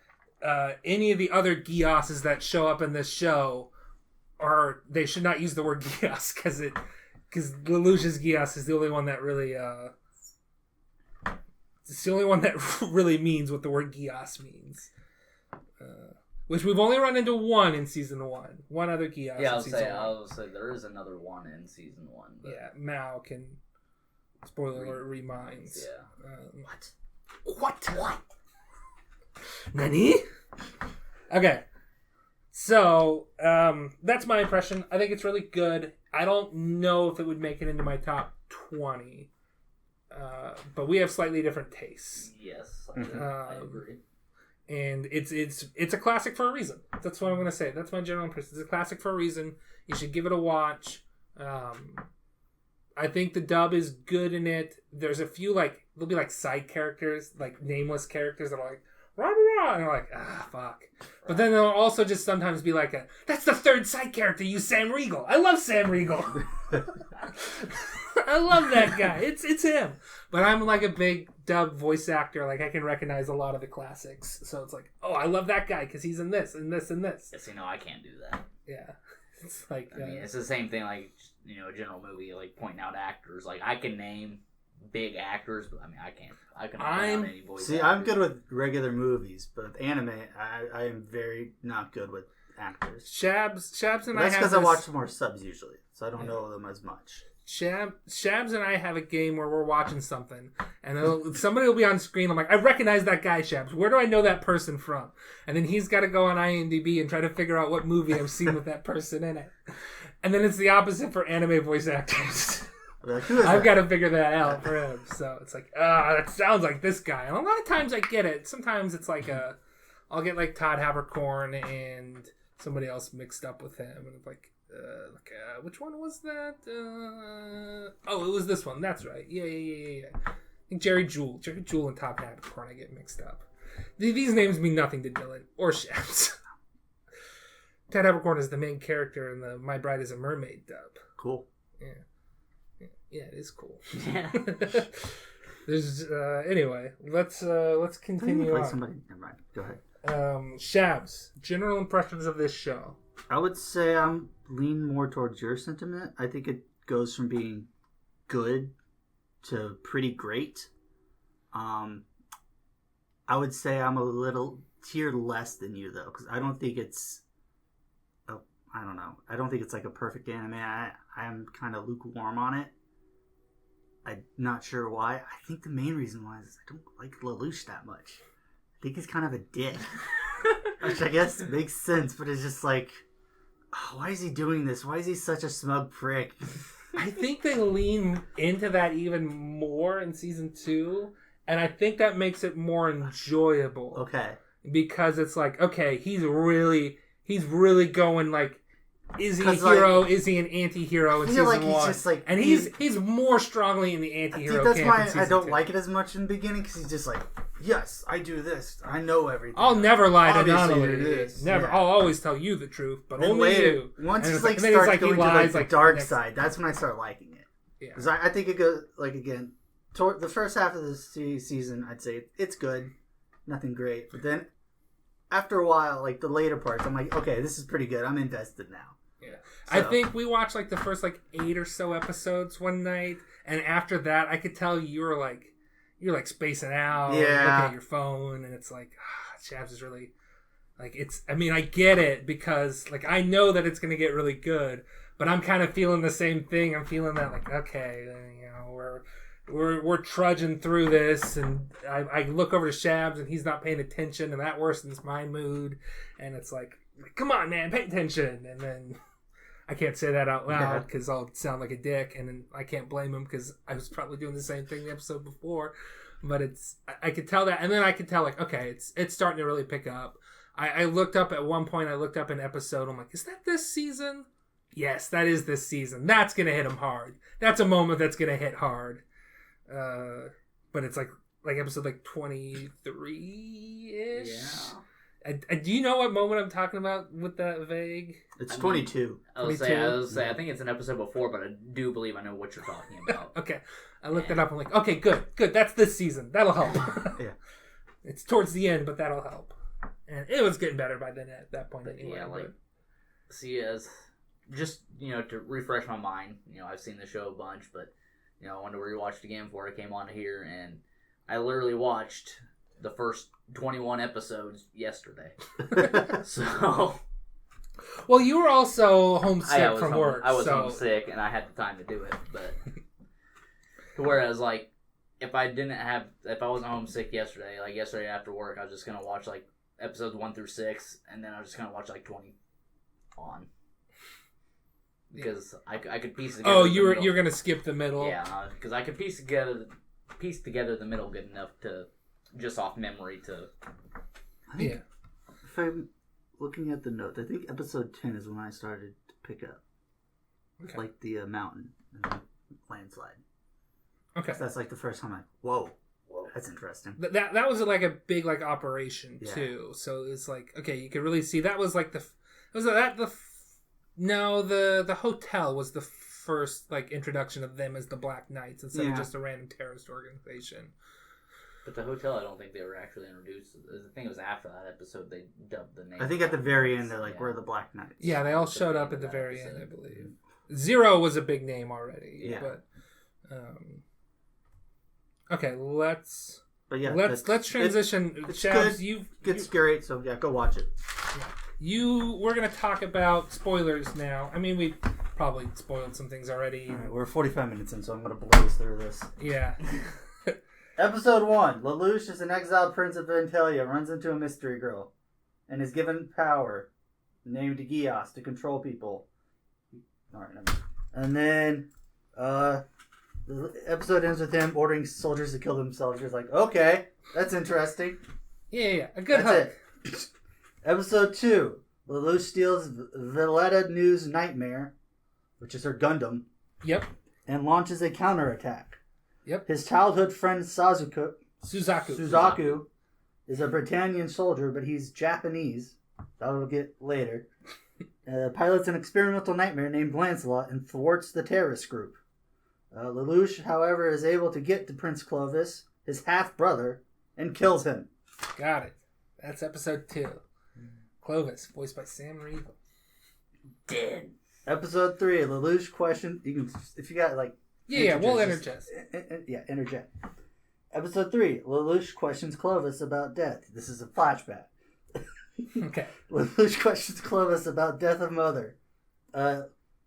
any of the other Geasses that show up in this show they should not use the word Geass because Lelouch's Geass is the only one that really it's the only one that really means what the word Geass means. Which we've only run into one in season 1. One other Geass. Yeah, I'll say there is another one in season 1. But... Yeah, Mao can. Spoiler alert, reminds. Yeah. What? Nani? Okay. So, that's my impression. I think it's really good. I don't know if it would make it into my top 20. But we have slightly different tastes. Yes, I agree. And it's a classic for a reason. That's what I'm going to say. That's my general impression. It's a classic for a reason. You should give it a watch. I think the dub is good in it. There's a few, there'll be, side characters, nameless characters that are rah, rah, rah, and you're fuck. But then there'll also just sometimes be that's the third side character, you Sam Riegel. I love Sam Riegel. I love that guy. It's him. But I'm a big dub voice actor. I can recognize a lot of the classics. So it's oh, I love that guy because he's in this and this and this. Yes, I can't do that. Yeah. It's it's the same thing a general movie, pointing out actors. I can name big actors, but I can't. I can name any voice actors. I'm good with regular movies, but anime, I am very not good with actors. Shabs and that's because I watch more subs usually, so I don't know them as much. Shabs and I have a game where we're watching something, and somebody will be on screen. I'm I recognize that guy, Shabs. Where do I know that person from? And then he's got to go on IMDb and try to figure out what movie I've seen with that person in it. And then it's the opposite for anime voice actors. I've got to figure that out for him. So it's that sounds like this guy. And a lot of times I get it. Sometimes it's I'll get Todd Haberkorn and somebody else mixed up with him, and it's which one was that? Oh, it was this one. That's right. Yeah. I think Jerry Jewell and Todd Haberkorn I get mixed up. These names mean nothing to Dylan or Shabs. Todd Haberkorn is the main character in the My Bride is a Mermaid dub. Cool. Yeah, it is cool. Yeah. There's anyway. Let's continue on. Somebody. Never mind. Go ahead. Shabs, general impressions of this show. I would say I'm leaning more towards your sentiment. I think it goes from being good to pretty great. I would say I'm a little tier less than you, though, because I don't think it's... I don't know. I don't think it's like a perfect anime. I'm kind of lukewarm on it. I'm not sure why. I think the main reason why is I don't like Lelouch that much. I think he's kind of a dick. Which I guess makes sense, but it's just like, oh, why is he doing this? Why is he such a smug prick? I think they lean into that even more in season 2, and I think that makes it more enjoyable. Okay. Because it's like, okay, he's really going like, is he a hero? Like, is he an anti-hero in season 1? He's just like, and he's more strongly in the anti-hero camp. That's why I don't like it as much in the beginning, because he's just like, yes, I do this. I know everything. I'll never lie to Donnelly. Never. Yeah. I'll always tell you the truth, but only later, you. Once he like starts going to like the dark side, that's when I start liking it. Yeah. Because I think it goes like again, toward the first half of the season, I'd say it's good, nothing great, but then after a while, like the later parts, I'm like, okay, this is pretty good. I'm invested now. Yeah. So. I think we watched like the first like 8 or so episodes one night, and after that, I could tell you're like spacing out, looking at your phone, and it's like, Shabs is really like it's. I mean, I get it because like I know that it's going to get really good, but I'm kind of feeling the same thing. I'm feeling that like, okay, you know, we're trudging through this, and I look over to Shabs, and he's not paying attention, and that worsens my mood, and it's like, come on, man, pay attention, and then. I can't say that out loud because I'll sound like a dick, and then I can't blame him because I was probably doing the same thing the episode before. But I could tell that, and then I could tell like, okay, it's starting to really pick up. I looked up at one point. I looked up an episode. I'm like, is that this season? Yes, that is this season. That's gonna hit him hard. That's a moment that's gonna hit hard. But it's like episode like 23 ish. Yeah. Do you know what moment I'm talking about with that vague? It's 22. I was say, I think it's an episode before, but I do believe I know what you're talking about. Okay. I looked it up. I'm like, okay, good. That's this season. That'll help. Yeah. It's towards the end, but that'll help. And it was getting better by then at that point anyway. Yeah, like, see, as just, to refresh my mind, I've seen the show a bunch, but, I wanted to rewatch it again before I came on here, and I literally watched the first 21 episodes yesterday. So, well, you were also homesick from work. I was homesick, and I had the time to do it. But whereas, like, if I wasn't homesick yesterday, like yesterday after work, I was just gonna watch like episodes 1 through 6, and then I was just gonna watch like 20 on because I could piece together. Oh, you're gonna skip the middle? Yeah, because I could piece together the middle good enough to. Just off memory to... If I'm looking at the notes, I think episode 10 is when I started to pick up. Okay. Like the mountain and the landslide. Okay. So that's like the first time whoa, that's interesting. That was like a big like operation too. So it's like, okay, you could really see that was like the hotel was the first like introduction of them as the Black Knights instead of just a random terrorist organization. But the hotel, I don't think they were actually introduced. I think it was after that episode they dubbed the name. I think at the very end they're like, we're the Black Knights. Yeah, they all showed up at the very end, I believe. Zero was a big name already. Yeah. But, okay, let's transition. It's Shabs, good. It's great, so go watch it. Yeah. We're going to talk about spoilers now. I mean, we probably spoiled some things already. All right, we're 45 minutes in, so I'm going to blaze through this. Yeah. Episode 1. Lelouch is an exiled prince of Ventelia, runs into a mystery girl, and is given power, named Geass, to control people. Alright, and then, the episode ends with him ordering soldiers to kill themselves. You're like, okay, that's interesting. Yeah, a good hook. It. Episode 2. Lelouch steals Valletta New's Nightmare, which is her Gundam. Yep. And launches a counterattack. Yep. His childhood friend Suzaku is a Britannian soldier, but he's Japanese. That we'll get later. Pilots an experimental nightmare named Lancelot and thwarts the terrorist group. Lelouch, however, is able to get to Prince Clovis, his half-brother, and kills him. Got it. That's episode 2. Clovis, voiced by Sam Riegel. Dead. Episode 3, Lelouch question. You can, if you got like. Yeah, we'll interject. Interject. Episode 3. Lelouch questions Clovis about death. This is a flashback. Okay. Lelouch questions Clovis about death of mother.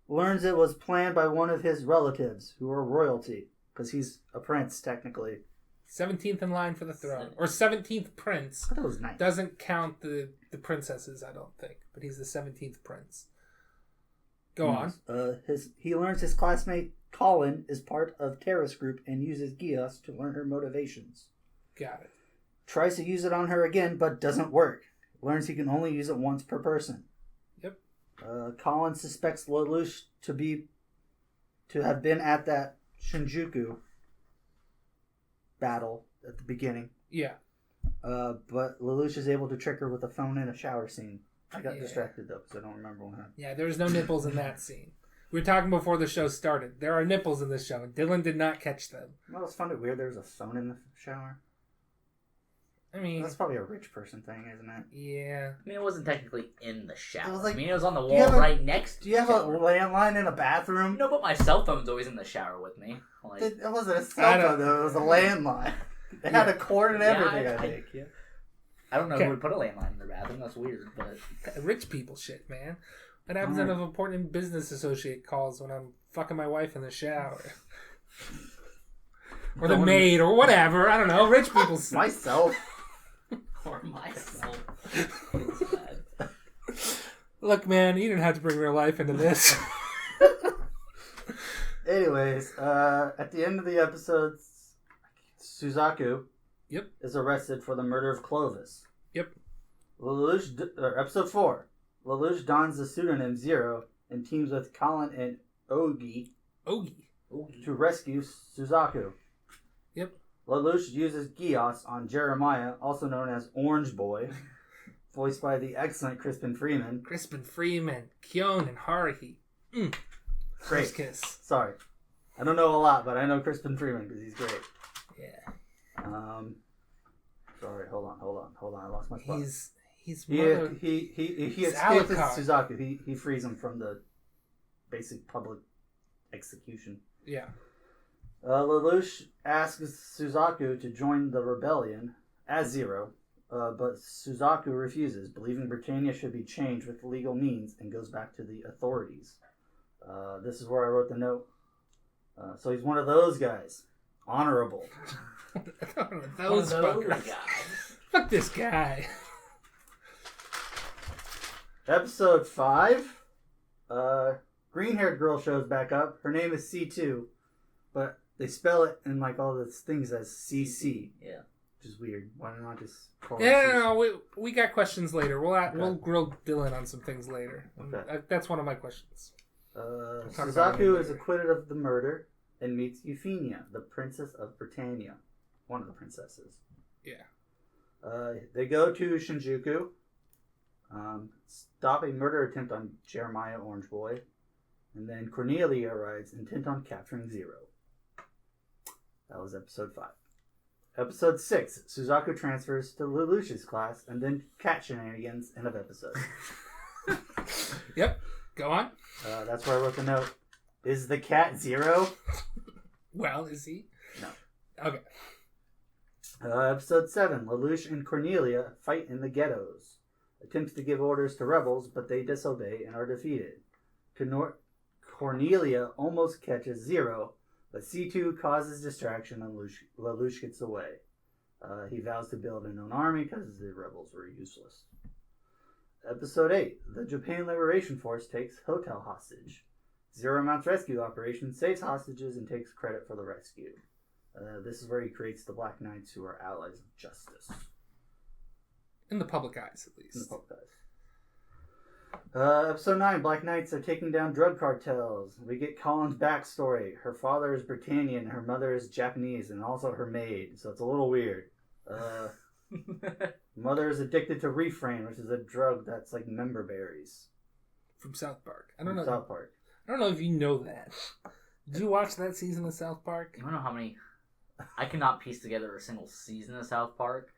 Learns it was planned by one of his relatives, who are royalty, because he's a prince, technically. 17th in line for the throne. Or 17th prince. That was nice. Doesn't count the princesses, I don't think. But he's the 17th prince. Go on. He learns his classmate Colin is part of terrorist group and uses Geass to learn her motivations. Got it. Tries to use it on her again, but doesn't work. Learns he can only use it once per person. Yep. Colin suspects Lelouch to have been at that Shinjuku battle at the beginning. Yeah. But Lelouch is able to trick her with a phone in a shower scene. I got distracted though because I don't remember what happened. Yeah, there was no nipples in that scene. We were talking before the show started. There are nipples in this show, and Dylan did not catch them. Well, it's found it weird there was a phone in the shower. I mean, that's probably a rich person thing, isn't it? Yeah. I mean, it wasn't technically in the shower. It was like, I mean, it was on the wall right next to Do you have a landline in a bathroom? No, but my cell phone's always in the shower with me. Like, it wasn't a cell phone, though. It was a landline. It had a cord and everything, I think. Yeah. I don't know who would put a landline in their bathroom. That's weird, but... Rich people shit, man. What happens out of important business associate calls when I'm fucking my wife in the shower? Or the maid, or whatever. I don't know. Rich people stuff. Myself. Or myself. Look, man, you didn't have to bring real life into this. Anyways, at the end of the episode, Suzaku is arrested for the murder of Clovis. Yep. Episode 4. Lelouch dons the pseudonym Zero and teams with Colin and Ogi to rescue Suzaku. Yep. Lelouch uses Geass on Jeremiah, also known as Orange Boy, voiced by the excellent Crispin Freeman. Kyon, and Haruhi. Great. First kiss. Sorry. I don't know a lot, but I know Crispin Freeman because he's great. Yeah. Sorry, hold on. I lost my spot. He escapes Suzaku. He frees him from the basic public execution. Yeah. Lelouch asks Suzaku to join the rebellion as Zero, but Suzaku refuses, believing Britannia should be changed with legal means, and goes back to the authorities. This is where I wrote the note. So he's one of those guys. Honorable. those fuckers. Fuck this guy. Episode 5. Green-haired girl shows back up. Her name is C2, but they spell it in like all the things as CC. Yeah. Which is weird. Why not just call No, we got questions later. We'll grill Dylan on some things later. Okay. That's one of my questions. Suzaku is acquitted of the murder and meets Euphemia, the Princess of Britannia. One of the princesses. Yeah. They go to Shinjuku. Stop a murder attempt on Jeremiah Orange Boy. And then Cornelia arrives intent on capturing Zero. That was episode 5. Episode 6. Suzaku transfers to Lelouch's class, and then cat shenanigans. End of episode. Yep. Go on. That's where I wrote the note. Is the cat Zero? Well, is he? No. Okay. Episode 7. Lelouch and Cornelia fight in the ghettos. Attempts to give orders to rebels, but they disobey and are defeated. Cornelia almost catches Zero, but C2 causes distraction and Lelouch gets away. He vows to build an own army because the rebels were useless. Episode 8. The Japan Liberation Force takes hotel hostage. Zero mounts rescue operation, saves hostages, and takes credit for the rescue. This is where he creates the Black Knights, who are allies of justice. In the public eyes, at least. In the public eyes. Episode 9. Black Knights are taking down drug cartels. We get Colin's backstory. Her father is Britannian, her mother is Japanese, and also her maid, so it's a little weird. Mother is addicted to Refrain, which is a drug that's like member berries. From South Park. I don't know. South Park. I don't know if you know that. Did you watch that season of South Park? You don't know how many... I cannot piece together a single season of South Park.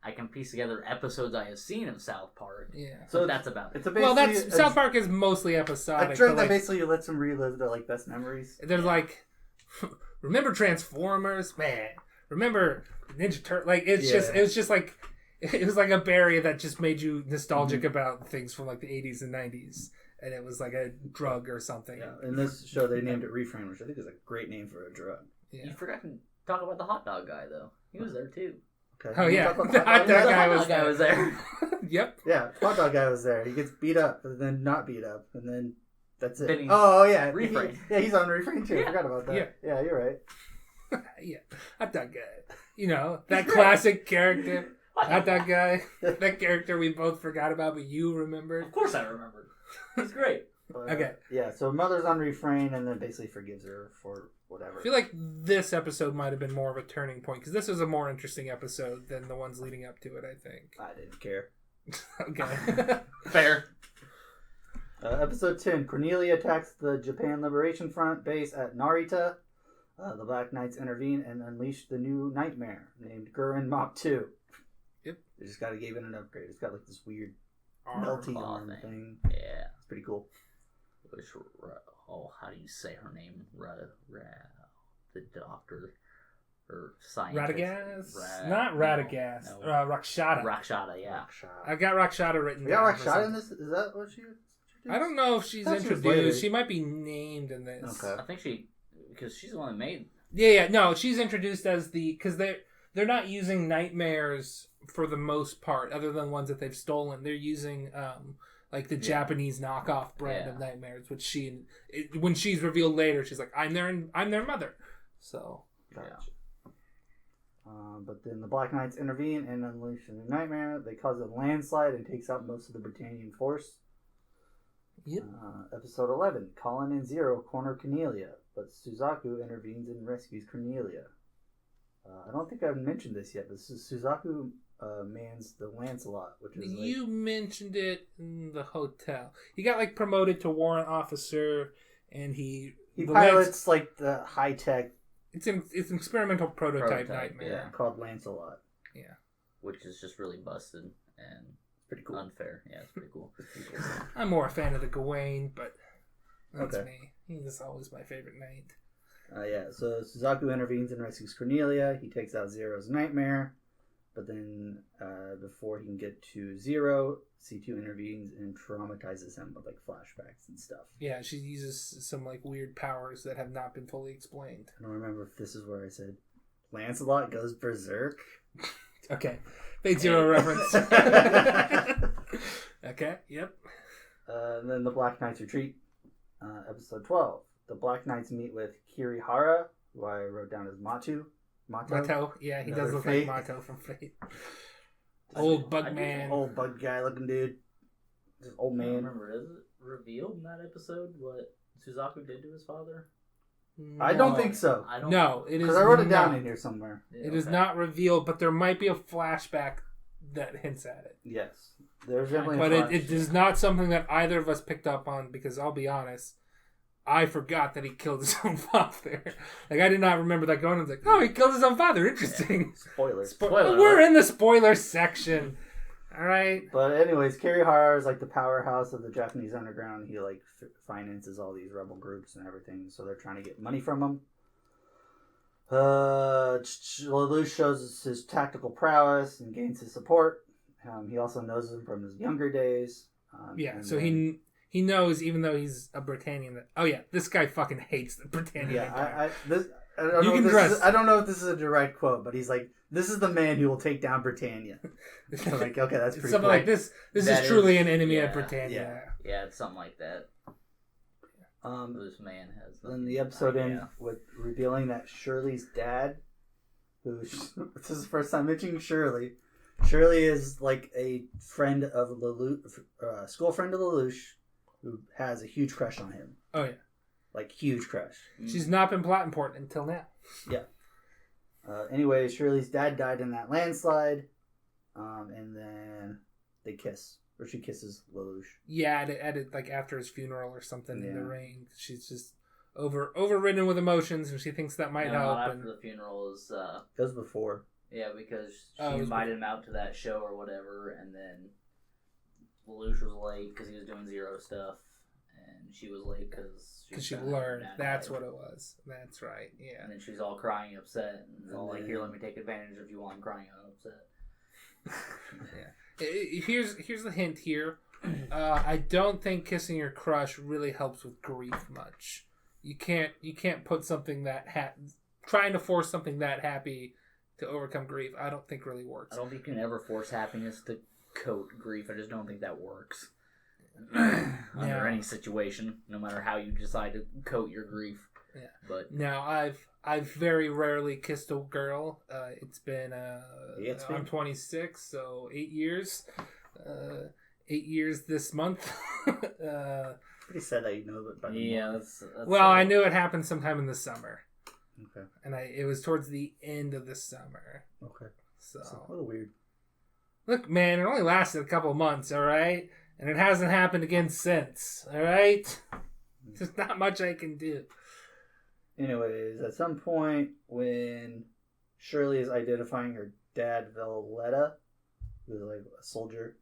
I can piece together episodes I have seen of South Park. Yeah. So that's about it. South Park is mostly episodic. A drug that basically lets them relive their like best memories. There's like, remember Transformers? Man. remember Ninja Turtle? Like it was just like it was like a berry that just made you nostalgic about things from like the 80s and 90s, and it was like a drug or something. Yeah, in this show they named it Refrain, which I think is a great name for a drug. Yeah. You forgot to talk about the hot dog guy though. He was there too. Okay. Oh yeah, the hot dog guy was there. Yep. Yeah, hot dog guy was there. He gets beat up and then not beat up and then that's it. Then he's yeah, Refrain. He's on Refrain too. I forgot about that. Yeah, you're right. Yeah, hot dog guy. You know that classic character, hot dog guy. That character we both forgot about, but you remembered. Of course, I remembered. He's great. Okay. Yeah, so Mother's on Refrain and then basically forgives her for whatever. I feel like this episode might have been more of a turning point because this was a more interesting episode than the ones leading up to it. I think. I didn't care. Okay. Fair. Episode 10. Cornelia attacks the Japan Liberation Front base at Narita. The Black Knights intervene and unleash the new nightmare named Gurren Mach 2. Yep. They just got to give it an upgrade. It's got like this weird Arm melty claw arm thing. thing. Yeah. It's pretty cool. How do you say her name? The doctor or scientist? Radagast? Not Radagast. No. Rakshata. Rakshata, yeah. I got Rakshata written We down. got for Rakshata in something. this? Is that what she was? I don't know if she's I thought she was later. introduced. She might be named in this. Okay. I think because she's the one that made. Yeah. No, she's introduced as because they're not using nightmares for the most part, other than ones that they've stolen. They're using like the Japanese knockoff brand of nightmares, which when she's revealed later, she's like, I'm their mother. So Gotcha. But then the Black Knights intervene and unleash the new nightmare. They cause a landslide and takes out most of the Britannian force. Yep. Episode 11. Colin and Zero corner Cornelia, but Suzaku intervenes and rescues Cornelia. I don't think I've mentioned this yet, but Suzaku mans the Lancelot, which is you mentioned it in the hotel. He got like promoted to warrant officer, and he pilots like the high tech. It's an experimental prototype nightmare. Yeah. Called Lancelot. Yeah. Which is just really busted and Pretty cool. unfair. Yeah, it's pretty cool. I'm more a fan of the Gawain, but that's Okay. me. He's always my favorite knight. So Suzaku intervenes and rescues Cornelia. He takes out Zero's nightmare. But then, before he can get to Zero, C2 intervenes and traumatizes him with like flashbacks and stuff. Yeah, she uses some like weird powers that have not been fully explained. I don't remember if this is where I said Lancelot goes berserk. Okay, Fate Zero reference. Okay, yep. And then the Black Knights retreat. Episode 12. The Black Knights meet with Kirihara, who I wrote down as Matu. Mato, yeah, he Another does look Fate. like Mato from Fate. Old bug man. Old bug guy looking dude. Just old I don't man. remember, is it revealed in that episode what Suzaku did to his father? I don't think so. No, it is. Because I wrote it down not. in here somewhere. It is not revealed, but there might be a flashback that hints at it. Yes. There's definitely But a it is not something that either of us picked up on because I'll be honest, I forgot that he killed his own father. Like, I did not remember that going. I was like, oh, he killed his own father. Interesting. Spoilers. We're in the spoiler section. All right. But anyways, Kirihara is like the powerhouse of the Japanese underground. He like finances all these rebel groups and everything. So they're trying to get money from him. Lelouch shows his tactical prowess and gains his support. He also knows him from his younger days. So he knows, even though he's a Britannian, that, oh yeah, this guy fucking hates the Britannian Empire. I don't know if this is a direct quote, but he's like, this is the man who will take down Britannia. I'm like, okay, that's pretty something cool. like this. This is truly an enemy of yeah, Britannia. Yeah, it's something like that. This man has. Then the episode ends with revealing that Shirley's dad, this is the first time mentioning Shirley. Shirley is like a friend of Lelouch, school friend of Lelouch, who has a huge crush on him. Oh yeah, like huge crush. She's not been plot important until now. Yeah. Anyway, Shirley's dad died in that landslide, and then they kiss, or she kisses Lelouch. Yeah, like after his funeral or something in the rain. She's just overridden with emotions, and she thinks that might help. Not after the funeral is. It was before. Yeah, because she invited him out to that show or whatever, and then Lelouch was late because he was doing Zero stuff, and she was late because she learned. That's what it was. That's right. Yeah. And then she's all crying, upset, and all like, "Here, let me take advantage of you while I'm crying and upset." Yeah. Here's the hint here. I don't think kissing your crush really helps with grief much. You can't put something that trying to force something that happy to overcome grief. I don't think really works. I don't think you can ever force happiness to coat grief. I just don't think that works under any situation, no matter how you decide to coat your grief. Yeah. But now I've very rarely kissed a girl. It's been I'm 26, so 8 years. 8 years this month. Pretty sad that you know that. Yeah, that's well, I knew it happened sometime in the summer. Okay. And it was towards the end of the summer. Okay. So a little weird. Look, man, it only lasted a couple months, all right? And it hasn't happened again since, all right? There's not much I can do. Anyways, at some point when Shirley is identifying her dad, Valletta, who's like a soldier,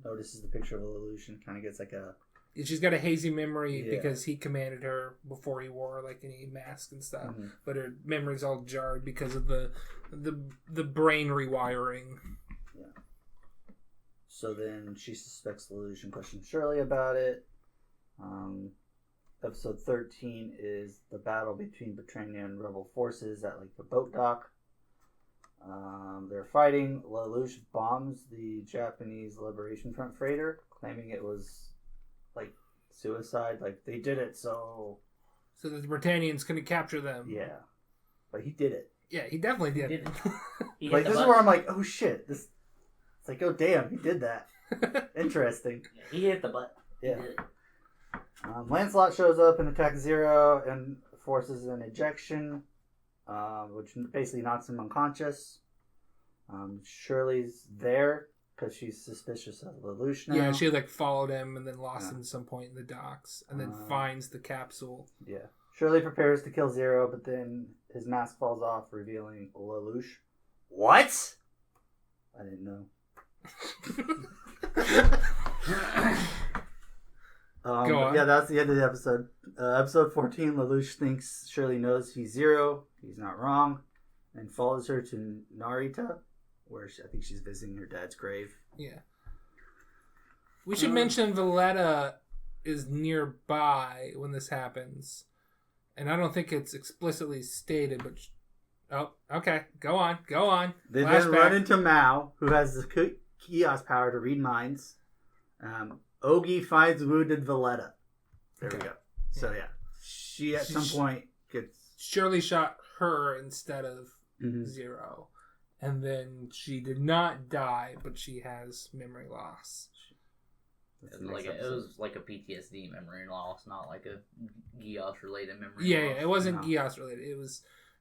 notices the picture of Lelouch and kind of gets like a... She's got a hazy memory because he commanded her before he wore like any mask and stuff. Mm-hmm. But her memory's all jarred because of the brain rewiring. Yeah. So then she suspects Lelouch and questions Shirley about it. Episode 13 is the battle between Britannia and rebel forces at like the boat dock. They're fighting. Lelouch bombs the Japanese Liberation Front freighter, claiming it was like suicide. Like they did it so the Britannians couldn't capture them. Yeah, but he did it. Yeah, he definitely did it. Like this is where I'm like, oh shit! It's like, oh damn, he did that. Interesting. Yeah, he hit the butt. Yeah. Lancelot shows up and attacks Zero and forces an ejection, which basically knocks him unconscious. Shirley's there because she's suspicious of Lelouch now. Yeah, she like followed him and then lost him at some point in the docks, and then finds the capsule. Yeah. Shirley prepares to kill Zero, but then his mask falls off, revealing Lelouch. What? I didn't know. Go on. Yeah, that's the end of the episode. Episode 14, Lelouch thinks Shirley knows he's Zero. He's not wrong. And follows her to Narita, where I think she's visiting her dad's grave. Yeah. We should mention Valletta is nearby when this happens. And I don't think it's explicitly stated, but... Oh, okay. Go on. They then run into Mao, who has the Geass power to read minds. Ogi finds wounded Valletta. There we go. So, yeah. She, at some point, gets... Shirley shot her instead of Zero. And then she did not die, but she has memory loss. It was like a PTSD memory loss, not like a Geass related memory loss. Yeah, it wasn't Geass related.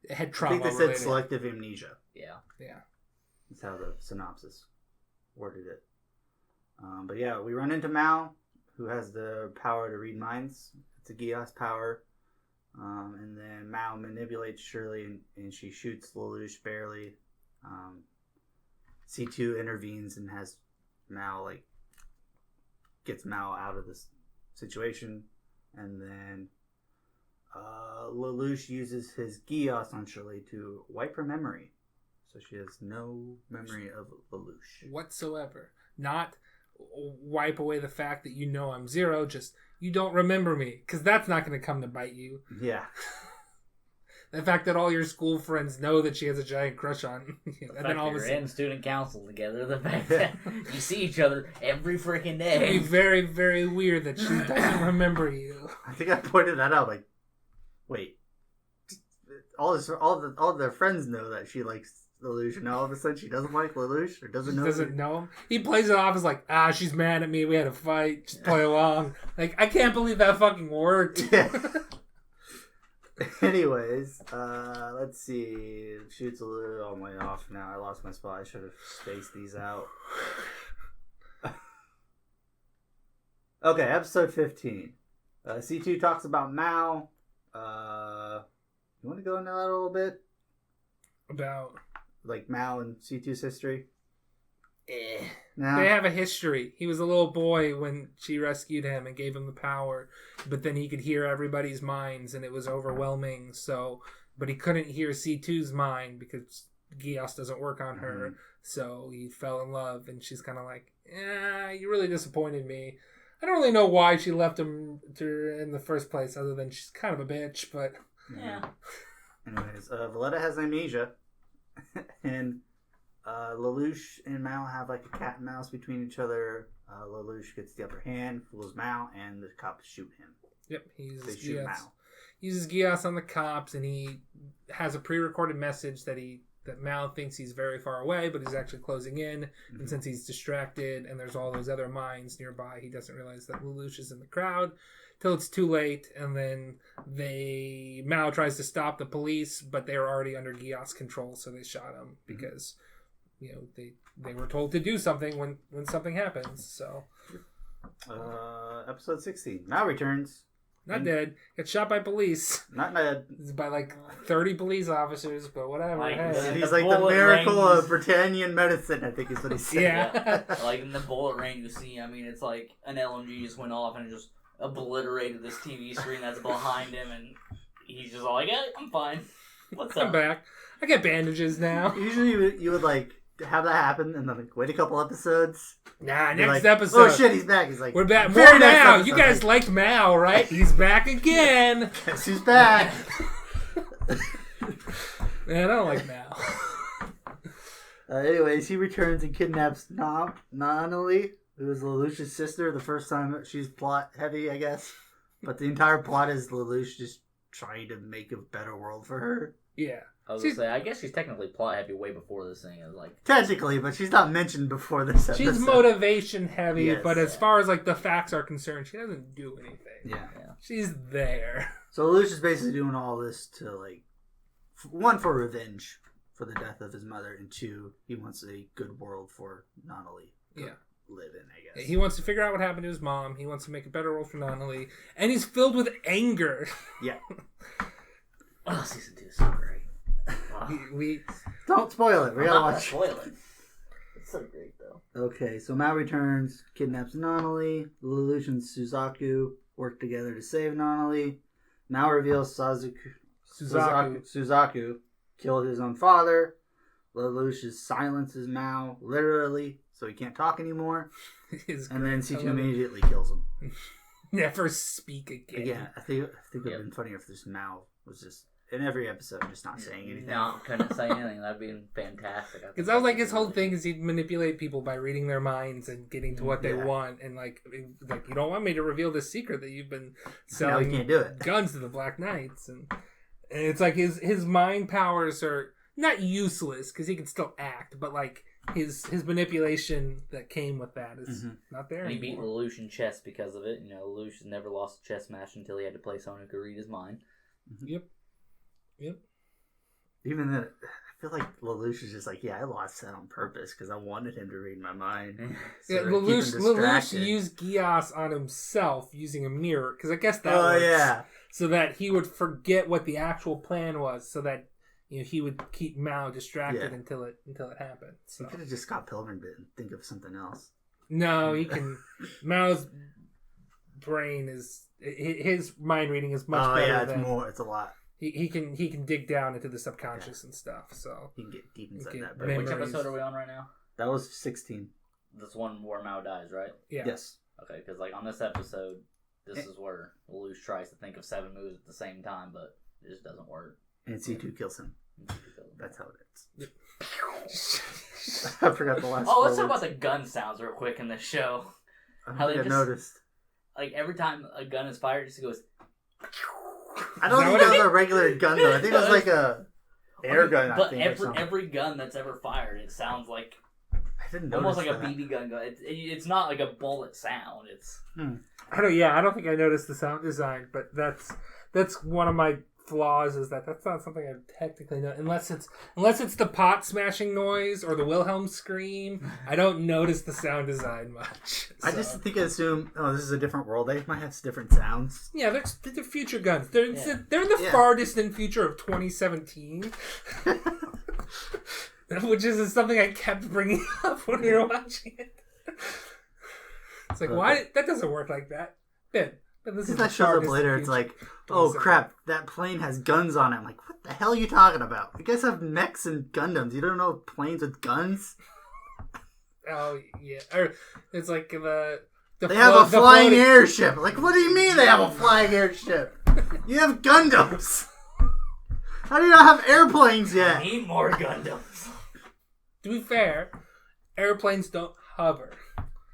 It had trauma. I think they said selective amnesia. Yeah. That's how the synopsis worded it. But yeah, we run into Mao, who has the power to read minds. It's a Geass power. And then Mao manipulates Shirley and she shoots Lelouch barely. C2 intervenes and has Mao, gets Mao out of this situation. And then Lelouch uses his Geass on Shirley to wipe her memory. So she has no memory of Lelouch. Whatsoever. Not wipe away the fact that you know I'm Zero, just you don't remember me. Because that's not going to come to bite you. Yeah. The fact that all your school friends know that she has a giant crush on you. And then all of a sudden, you're in student council together. The fact that you see each other every freaking day. It'd be very, very weird that she doesn't remember you. I think I pointed that out. Like, wait, all of their friends know that she likes Lelouch, and all of a sudden she doesn't like Lelouch or doesn't know. Doesn't know him. He plays it off as like, she's mad at me. We had a fight. Just play along. Like, I can't believe that fucking worked. Yeah. Anyways, let's see. Shoots a little on my off now. I lost my spot. I should have spaced these out. Okay, episode 15. C2 talks about Mao. You want to go into that a little bit? About? Like Mao and C2's history? No. They have a history. He was a little boy when she rescued him and gave him the power, but then he could hear everybody's minds and it was overwhelming. So, but he couldn't hear C2's mind because Geass doesn't work on her. So he fell in love, and she's kind of like, you really disappointed me. I don't really know why she left him in the first place, other than she's kind of a bitch, but... Yeah. Anyways, Valletta has amnesia, and Lelouch and Mao have like a cat and mouse between each other. Lelouch gets the upper hand, fools Mao, and the cops shoot him. Yep, he uses They shoot Geass. Mao. He uses Geass on the cops, and he has a pre-recorded message that Mao thinks he's very far away, but he's actually closing in. Mm-hmm. And since he's distracted and there's all those other mines nearby, he doesn't realize that Lelouch is in the crowd till it's too late. And then Mao tries to stop the police, but they were already under Geass control, so they shot him because they were told to do something when something happens. So episode 16. Mao returns. not dead. Gets shot by police. Not dead. By like 30 police officers, but whatever. Like, hey. He's like the bullet miracle rings. of Britannian medicine, I think is what he said. Yeah. Like in the bullet rain you see, I mean, it's like an LMG just went off and it just obliterated this TV screen that's behind him, and he's just all like, yeah, I'm fine. What's I'm up? back. I get bandages now. Usually you would like have that happen and then like wait a couple episodes. Nah, You're next like, episode. Oh shit, he's back. He's like, We're back. very More next Mao. episode, You guys like, liked Mao, right? He's back again. guess who's back? Man, I don't like Mao. Anyways, he returns and kidnaps Nanali, who is Lelouch's sister. The first time she's plot heavy, I guess. But the entire plot is Lelouch just trying to make a better world for her. Yeah. I was gonna say, I guess she's technically plot heavy way before this thing is like. Technically, but she's not mentioned before this episode. She's motivation heavy, Yes. but as far as like the facts are concerned, she doesn't do anything. Yeah. She's there. So Lelouch is basically doing all this to, like, one, for revenge for the death of his mother, and two, he wants a good world for Nanali to live in, I guess. He wants to figure out what happened to his mom. He wants to make a better world for Nanali. And he's filled with anger. Yeah. Oh, season 2 is so great. we Don't spoil it. We gotta watch. Spoil it. It's so great though. Okay, so Mao returns, kidnaps Nanali. Lelouch and Suzaku work together to save Nanali. Mao reveals Suzaku killed his own father. Lelouch silences Mao, literally, so he can't talk anymore. And then C2 immediately kills him. Never speak again. Again, I think it would have been funnier if this Mao was just in every episode just not saying anything. No, couldn't say anything. That'd be fantastic. Because that was like his whole thing is he'd manipulate people by reading their minds and getting to what they want. And like you don't want me to reveal this secret that you've been selling you can't do it. guns to the Black Knights. And it's like his mind powers are not useless because he can still act, but like his manipulation that came with that is not there And he beat anymore. Lelouch in chess because of it. You know, Lelouch has never lost a chess match until he had to play someone who could read his mind. Yep. Even then, I feel like Lelouch is just like, I lost that on purpose because I wanted him to read my mind. So Yeah, to keep him Lelouch distracted. used Geass on himself using a mirror because I guess that Oh works. yeah. So that he would forget what the actual plan was, so that he would keep Mao distracted until it happened. So He could have just Scott Pilgrim bit and think of something else. no, he can. Mao's brain is his mind reading is much better it's than more. It's a lot. he can dig down into the subconscious and stuff. So You can get deep inside Okay, that. but brain. Which Memories. episode are we on right now? That was 16. This one where Mao dies, right? yeah, Yes. Okay, because like on this episode, this is where Lelouch tries to think of 7 moves at the same time, but it just doesn't work. And C2 kills him. That's how it ends. Yep. I forgot the last. Oh, let's talk words. about the gun sounds real quick in this show. I how don't think they I just- noticed. Like every time a gun is fired, it just goes. I don't Is that think what that it was a regular gun though. I think it was like a air gun. I But think, or something. every gun that's ever fired, it sounds like I didn't notice almost like a that. BB gun. It's not like a bullet sound. It's I don't think I noticed the sound design, but that's one of my flaws is that's not something I technically know unless it's the pot smashing noise or the Wilhelm scream. I don't notice the sound design much. I So. just think I assume, this is a different world. They might have different sounds. Yeah, they're future guns. They're in the Yeah. far distant future of 2017, which is something I kept bringing up when we were watching it. It's like, why? That doesn't work like that. Ben, this is that shows up later. It's like, oh crap, that plane has guns on it. I'm like, what the hell are you talking about? You guys have mechs and Gundams. You don't know planes with guns? Oh yeah, or it's like they have a flying airship. Like, what do you mean they have a flying airship? You have Gundams. How do you not have airplanes yet? Need more Gundams. To be fair, airplanes don't hover.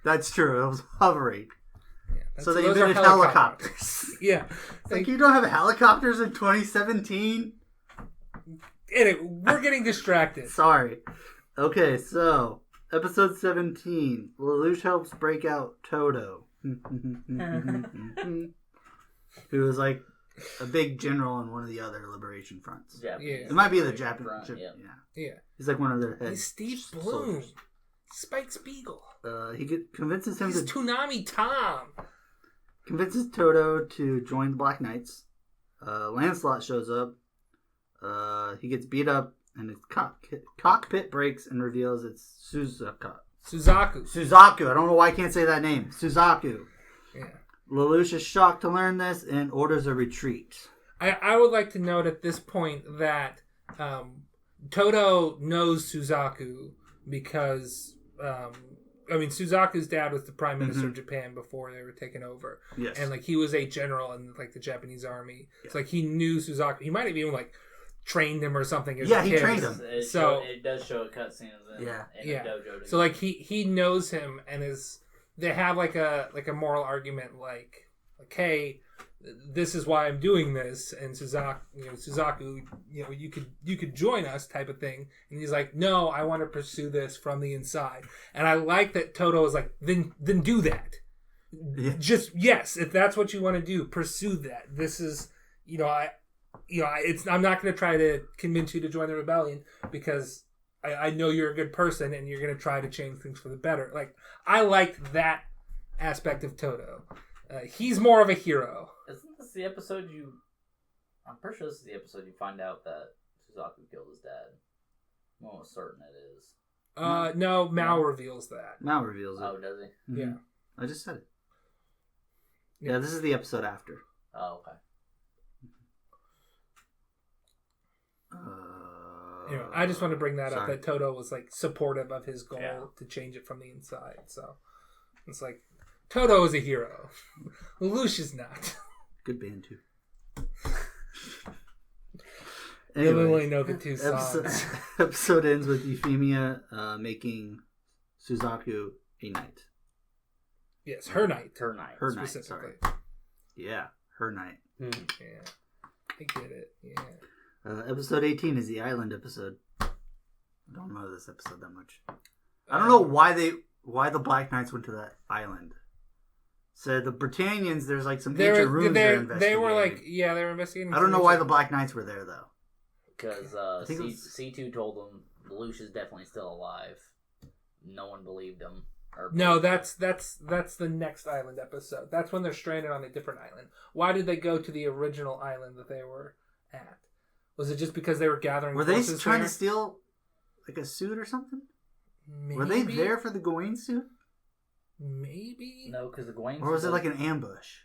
That's true. It was hovering. Yeah, so they invented helicopters. Yeah. It's like, you don't have helicopters in 2017? Anyway, we're getting distracted. Sorry. Okay, so episode 17. Lelouch helps break out Toto. Who is like a big general in one of the other liberation fronts. Japanese. It might be the Japanese. Yeah. He's like one of their heads. He's Steve Bloom. Spike Spiegel. He convinces him He's Toonami Tom. Convinces Toto to join the Black Knights. Lancelot shows up. He gets beat up, and his cockpit breaks and reveals it's Suzaku. I don't know why I can't say that name. Suzaku. Yeah. Lelouch is shocked to learn this and orders a retreat. I would like to note at this point that Toto knows Suzaku because Suzaku's dad was the prime minister of Japan before they were taken over. Yes. And like he was a general in like the Japanese army. Yeah. So like he knew Suzaku. He might have even like trained him or something as a kid. He trained him. It does show a cutscene of them in a dojo together. So like he knows him and they have like a moral argument like hey, this is why I'm doing this, and Suzaku, you could join us type of thing, and he's like, no, I want to pursue this from the inside, and I like that Toto is like, then do that, just yes, if that's what you want to do, pursue that. This is, I'm not going to try to convince you to join the rebellion because I know you're a good person and you're going to try to change things for the better. Like I liked that aspect of Toto. He's more of a hero. Isn't this the episode I'm pretty sure this is the episode you find out that Suzaku killed his dad. I'm almost certain it is. No, Mao reveals that. Mao reveals it. Oh, does he? Mm-hmm. Yeah. I just said it. Yeah, this is the episode after. Oh, okay. I just want to bring that up, that Toto was like supportive of his goal to change it from the inside. So it's like, Toto is a hero. Lelouch is not. Good band too. Anyway, you only know the two songs. Episode ends with Euphemia making Suzaku a knight. Yes, her knight. Her knight. Her knight, sorry. Yeah, her knight. Yeah, I get it. Yeah. Episode 18 is the island episode. I don't know this episode that much. I don't know why the Black Knights went to that island. So the Britannians, there's like some ancient ruins they're investigating. They were like, they were investigating. I don't know why the Black Knights were there though. Because C2 told them Lelouch is definitely still alive. No one believed him. No, that's the next island episode. That's when they're stranded on a different island. Why did they go to the original island that they were at? Was it just because they were gathering? Were they trying to steal like a suit or something? Maybe. Were they there for the Gawain suit? Maybe. No, because the Gawain. Or was it like an ambush?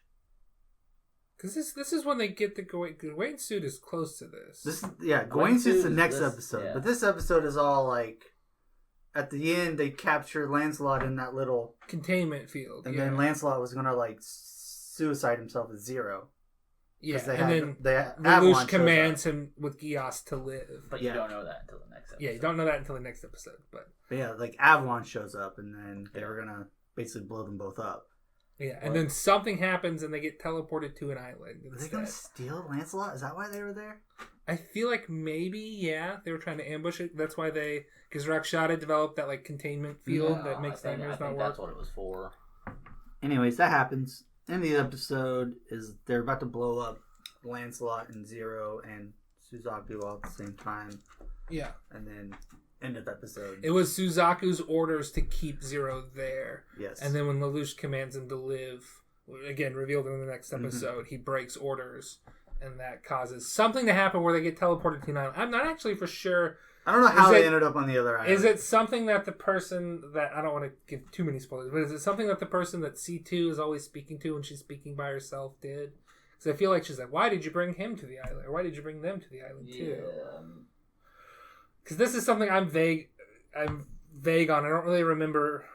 Because this is when they get the Gawain. Gawain suit is close to this. Gawain suit's the next episode. Yeah. But this episode is all like, at the end they capture Lancelot in that little containment field, and then Lancelot was gonna like suicide himself at Zero. Yeah, then Lelouch commands him with Geass to live. But you don't know that until the next episode. Yeah, you don't know that until the next episode. But yeah, like Avalon shows up, and then they were gonna basically blow them both up. Yeah, and then something happens, and they get teleported to an island. Were they gonna steal Lancelot? Is that why they were there? I feel like maybe, they were trying to ambush it. That's why because Rakshata developed that like containment field that makes nightmares not work. That's what it was for. Anyways, that happens. End of the episode is they're about to blow up Lancelot and Zero and Suzaku all at the same time. Yeah. And then end of the episode. It was Suzaku's orders to keep Zero there. Yes. And then when Lelouch commands him to live, again, revealed in the next episode, he breaks orders. And that causes something to happen where they get teleported to an island. I'm not actually for sure I don't know how they ended up on the other island. Is it something that the person that... I don't want to give too many spoilers, but is it something that the person that C2 is always speaking to when she's speaking by herself did? Because I feel like she's like, why did you bring him to the island? Or why did you bring them to the island too? Because this is something I'm vague on. I don't really remember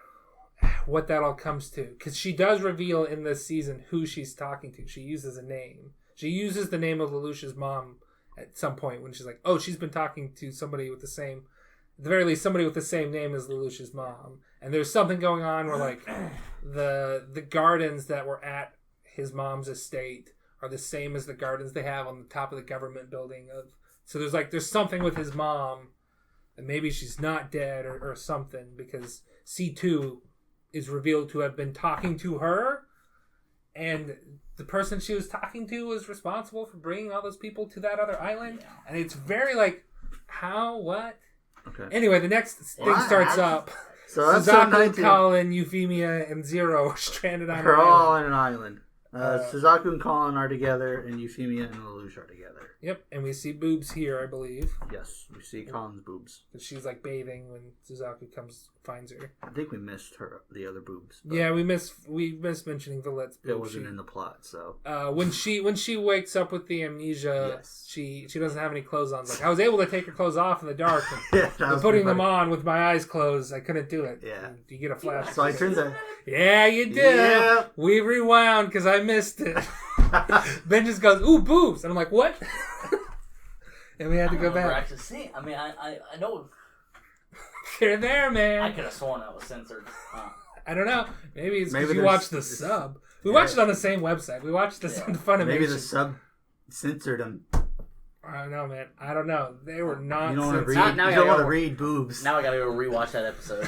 what that all comes to. Because she does reveal in this season who she's talking to. She uses a name. She uses the name of Lelouch's mom at some point when she's like, oh, she's been talking to somebody with the same, at the very least, somebody with the same name as Lelouch's mom. And there's something going on where, like, the gardens that were at his mom's estate are the same as the gardens they have on the top of the government building. So there's something with his mom, and maybe she's not dead or something, because C2 is revealed to have been talking to her, and the person she was talking to was responsible for bringing all those people to that other island. Yeah. And it's very like, how, what? Okay. Anyway, the next thing starts up. So Suzaku, Colin, Euphemia, and Zero are stranded on an island. They're all on an island. Suzaku and Colin are together, and Euphemia and Lelouch are together. Yep, and we see boobs here, I believe. Yes, we see Colin's boobs. She's like bathing when Suzaku finds her. I think we missed the other boobs. Yeah, we missed mentioning Villette's boobs. It wasn't in the plot, so when she wakes up with the amnesia, yes. she doesn't have any clothes on. Like, I was able to take her clothes off in the dark, and putting them on with my eyes closed, I couldn't do it. Yeah, you get a flash. So I turned that. Yeah, you did. Yeah. We rewound because I missed it. Ben just goes, "Ooh, boobs," and I'm like, "What?" And we had to go back. Actually, see, I mean, I know they're there, man. I could have sworn that was censored. Huh. I don't know. Maybe it's because you watched the sub. We watched it on the same website. We watched the Funimation. Maybe the sub censored them. I don't know, man. I don't know. They were not. You don't want to read. You don't want to read boobs. Now I gotta go rewatch that episode.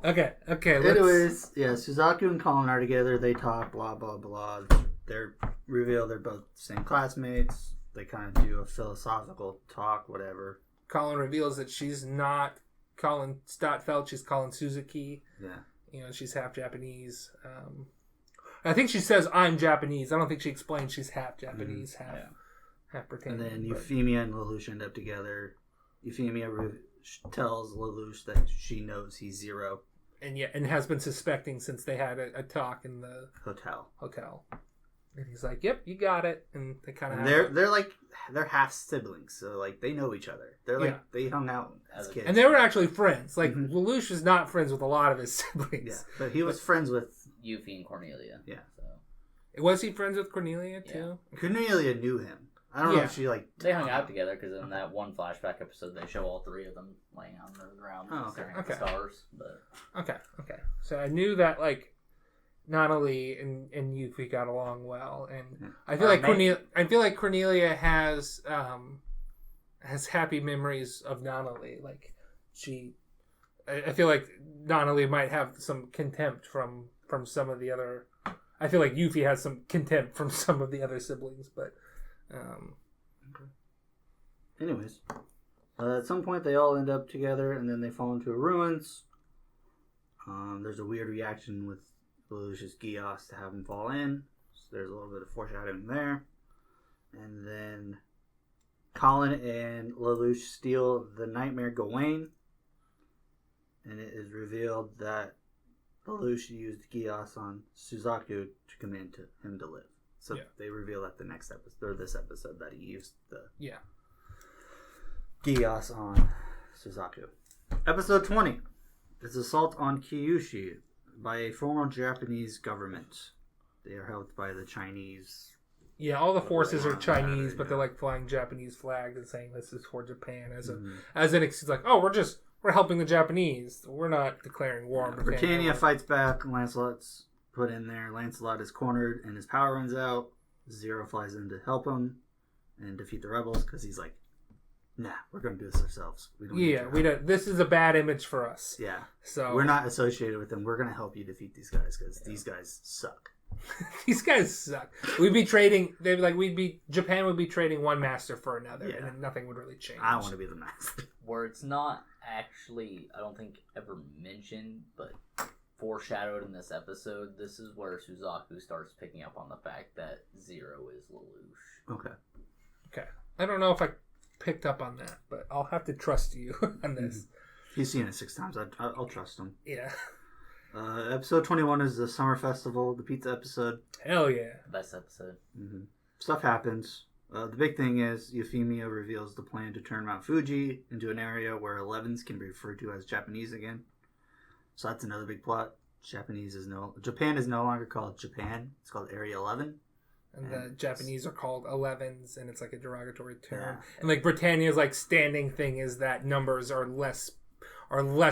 Okay. Anyways, Suzaku and Colin are together. They talk, blah, blah, blah. They're revealed they're both the same classmates. They kind of do a philosophical talk, whatever. Colin reveals that she's not Colin Stotfeld. She's Colin Suzuki. Yeah. She's half Japanese. I think she says, I'm Japanese. I don't think she explains she's half Japanese, half Britannian. And then Euphemia and Lelouch end up together. Euphemia tells Lelouch that she knows he's Zero. And has been suspecting since they had a talk in the hotel. And he's like, "Yep, you got it." And they kind of they're half siblings, so like they know each other. They're like they hung out as kids, and they were actually friends. Like Lelouch was not friends with a lot of his siblings. Yeah, but he was friends with Yuffie and Cornelia. Yeah, so was he friends with Cornelia too? Yeah. Cornelia knew him. I don't know if she they hung out together because in that one flashback episode they show all three of them laying on the ground staring at the stars. But okay. So I knew that like Nanali and Yuffie got along well, and I feel like Cornelia has happy memories of Nanali. Like I feel like Nanali might have some contempt from some of the other. I feel like Yuffie has some contempt from some of the other siblings, but. Anyways, at some point they all end up together, and then they fall into ruins. There's a weird reaction with Lelouch's Geass to have him fall in, so there's a little bit of foreshadowing there. And then Colin and Lelouch steal the Nightmare Gawain, and it is revealed that Lelouch used Geass on Suzaku to command him to live. So they reveal that the next episode, or this episode, that he used the Geass on Suzaku. Episode 20 is Assault on Kyushu by a former Japanese government. They are helped by the Chinese. Yeah, all the forces are Chinese, but they're like flying Japanese flags and saying this is for Japan as an excuse. Like, oh, we're helping the Japanese. We're not declaring war on Britannia. Britannia fights back. Lancelot's put in there. Lancelot is cornered and his power runs out. Zero flies in to help him and defeat the rebels because he's like, nah, we're going to do this ourselves. We don't. This is a bad image for us. Yeah. So we're not associated with them. We're going to help you defeat these guys because these guys suck. These guys suck. We'd be trading. Japan would be trading one master for another, and then nothing would really change. I want to be the master. Where it's not actually, I don't think ever mentioned, but foreshadowed in this episode. This is where Suzaku starts picking up on the fact that Zero is Lelouch. Okay. I don't know if picked up on that, but I'll have to trust you on this. He's seen it 6 times. I'll trust him. Yeah. Episode 21 is the summer festival, the pizza episode. Hell yeah. Best episode. Mm-hmm. Stuff happens. The big thing is Euphemia reveals the plan to turn Mount Fuji into an area where 11s can be referred to as Japanese again. So that's another big plot. Japan is no longer called Japan. It's called Area 11. And the Japanese are called 11s, and it's like a derogatory term. Yeah. And like Britannia's like standing thing is that numbers are less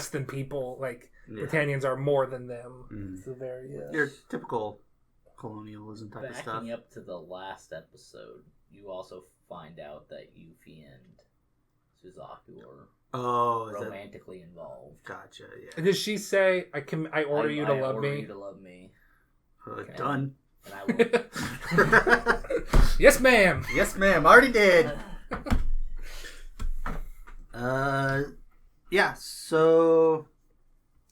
than people. Like Britannians are more than them. It's a very your typical colonialism type of stuff. Backing up to the last episode, you also find out that Yuffie and Suzaku are romantically involved. Gotcha. Yeah. And does she say, I order you to love me? I order you to love me. Okay. Done. And I will. Yes, ma'am. Yes, ma'am. Already did. Yeah. So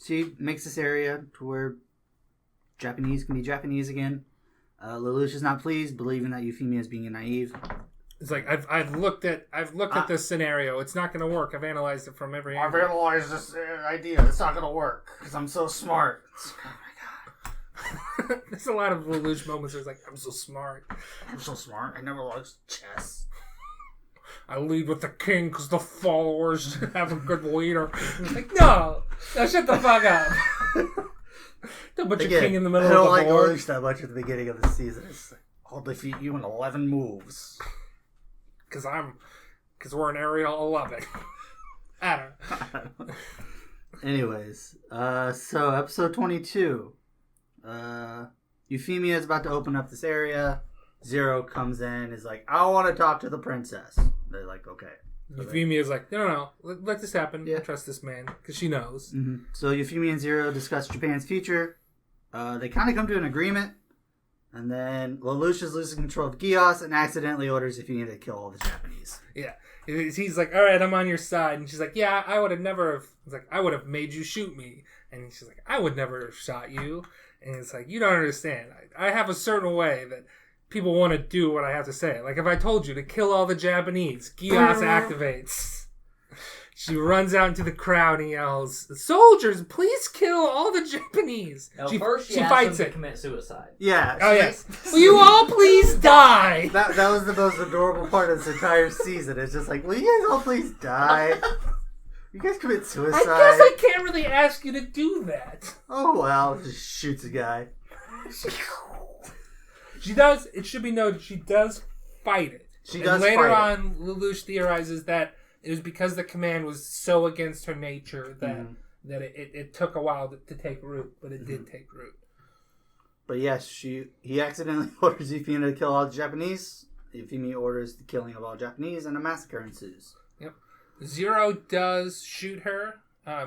she makes this area to where Japanese can be Japanese again. Lelouch is not pleased, believing that Euphemia is being naive. It's like I've looked at this scenario. It's not going to work. I've analyzed it from every I've angle. analyzed this idea. It's not going to work because I'm so smart. There's a lot of Lelouch moments where it's like, I'm so smart. I'm so smart. I never liked chess. I lead with the king because the followers have a good leader. Like, no, shut the fuck up. Don't put your king in the middle of the board. I don't like Lelouch that much at the beginning of the season. It's like, I'll defeat you in 11 moves. Because we're in Area 11. I don't know. Anyways, so episode 22. Euphemia is about to open up this area. Zero comes in, is like, I want to talk to the princess. They're like, okay. Euphemia is like, no, let this happen. Yeah. Trust this man, because she knows. Mm-hmm. So Euphemia and Zero discuss Japan's future. They kind of come to an agreement, and then Lelouch is losing control of Geass and accidentally orders Euphemia to kill all the Japanese. Yeah. He's like, all right, I'm on your side. And she's like, yeah, I would have never... He's like, I would have made you shoot me. And she's like, I would never have shot you. And it's like, you don't understand. I have a certain way that people want to do what I have to say. Like, if I told you to kill all the Japanese, Geass activates. She runs out into the crowd and yells, "Soldiers, please kill all the Japanese!" Now, first she fights them to commit suicide. Yeah. Oh, yes. Will you all please die? That was the most adorable part of this entire season. It's just like, will you guys all please die? You guys commit suicide? I guess I can't really ask you to do that. Oh, well. Just shoots a guy. She does. It should be noted, she does fight it. She does later fight on, Lelouch theorizes that it was because the command was so against her nature that it took a while to take root, but it did take root. But yes, he accidentally orders Euphemia to kill all the Japanese. Euphemia orders the killing of all Japanese, and a massacre ensues. Yep. Zero does shoot her.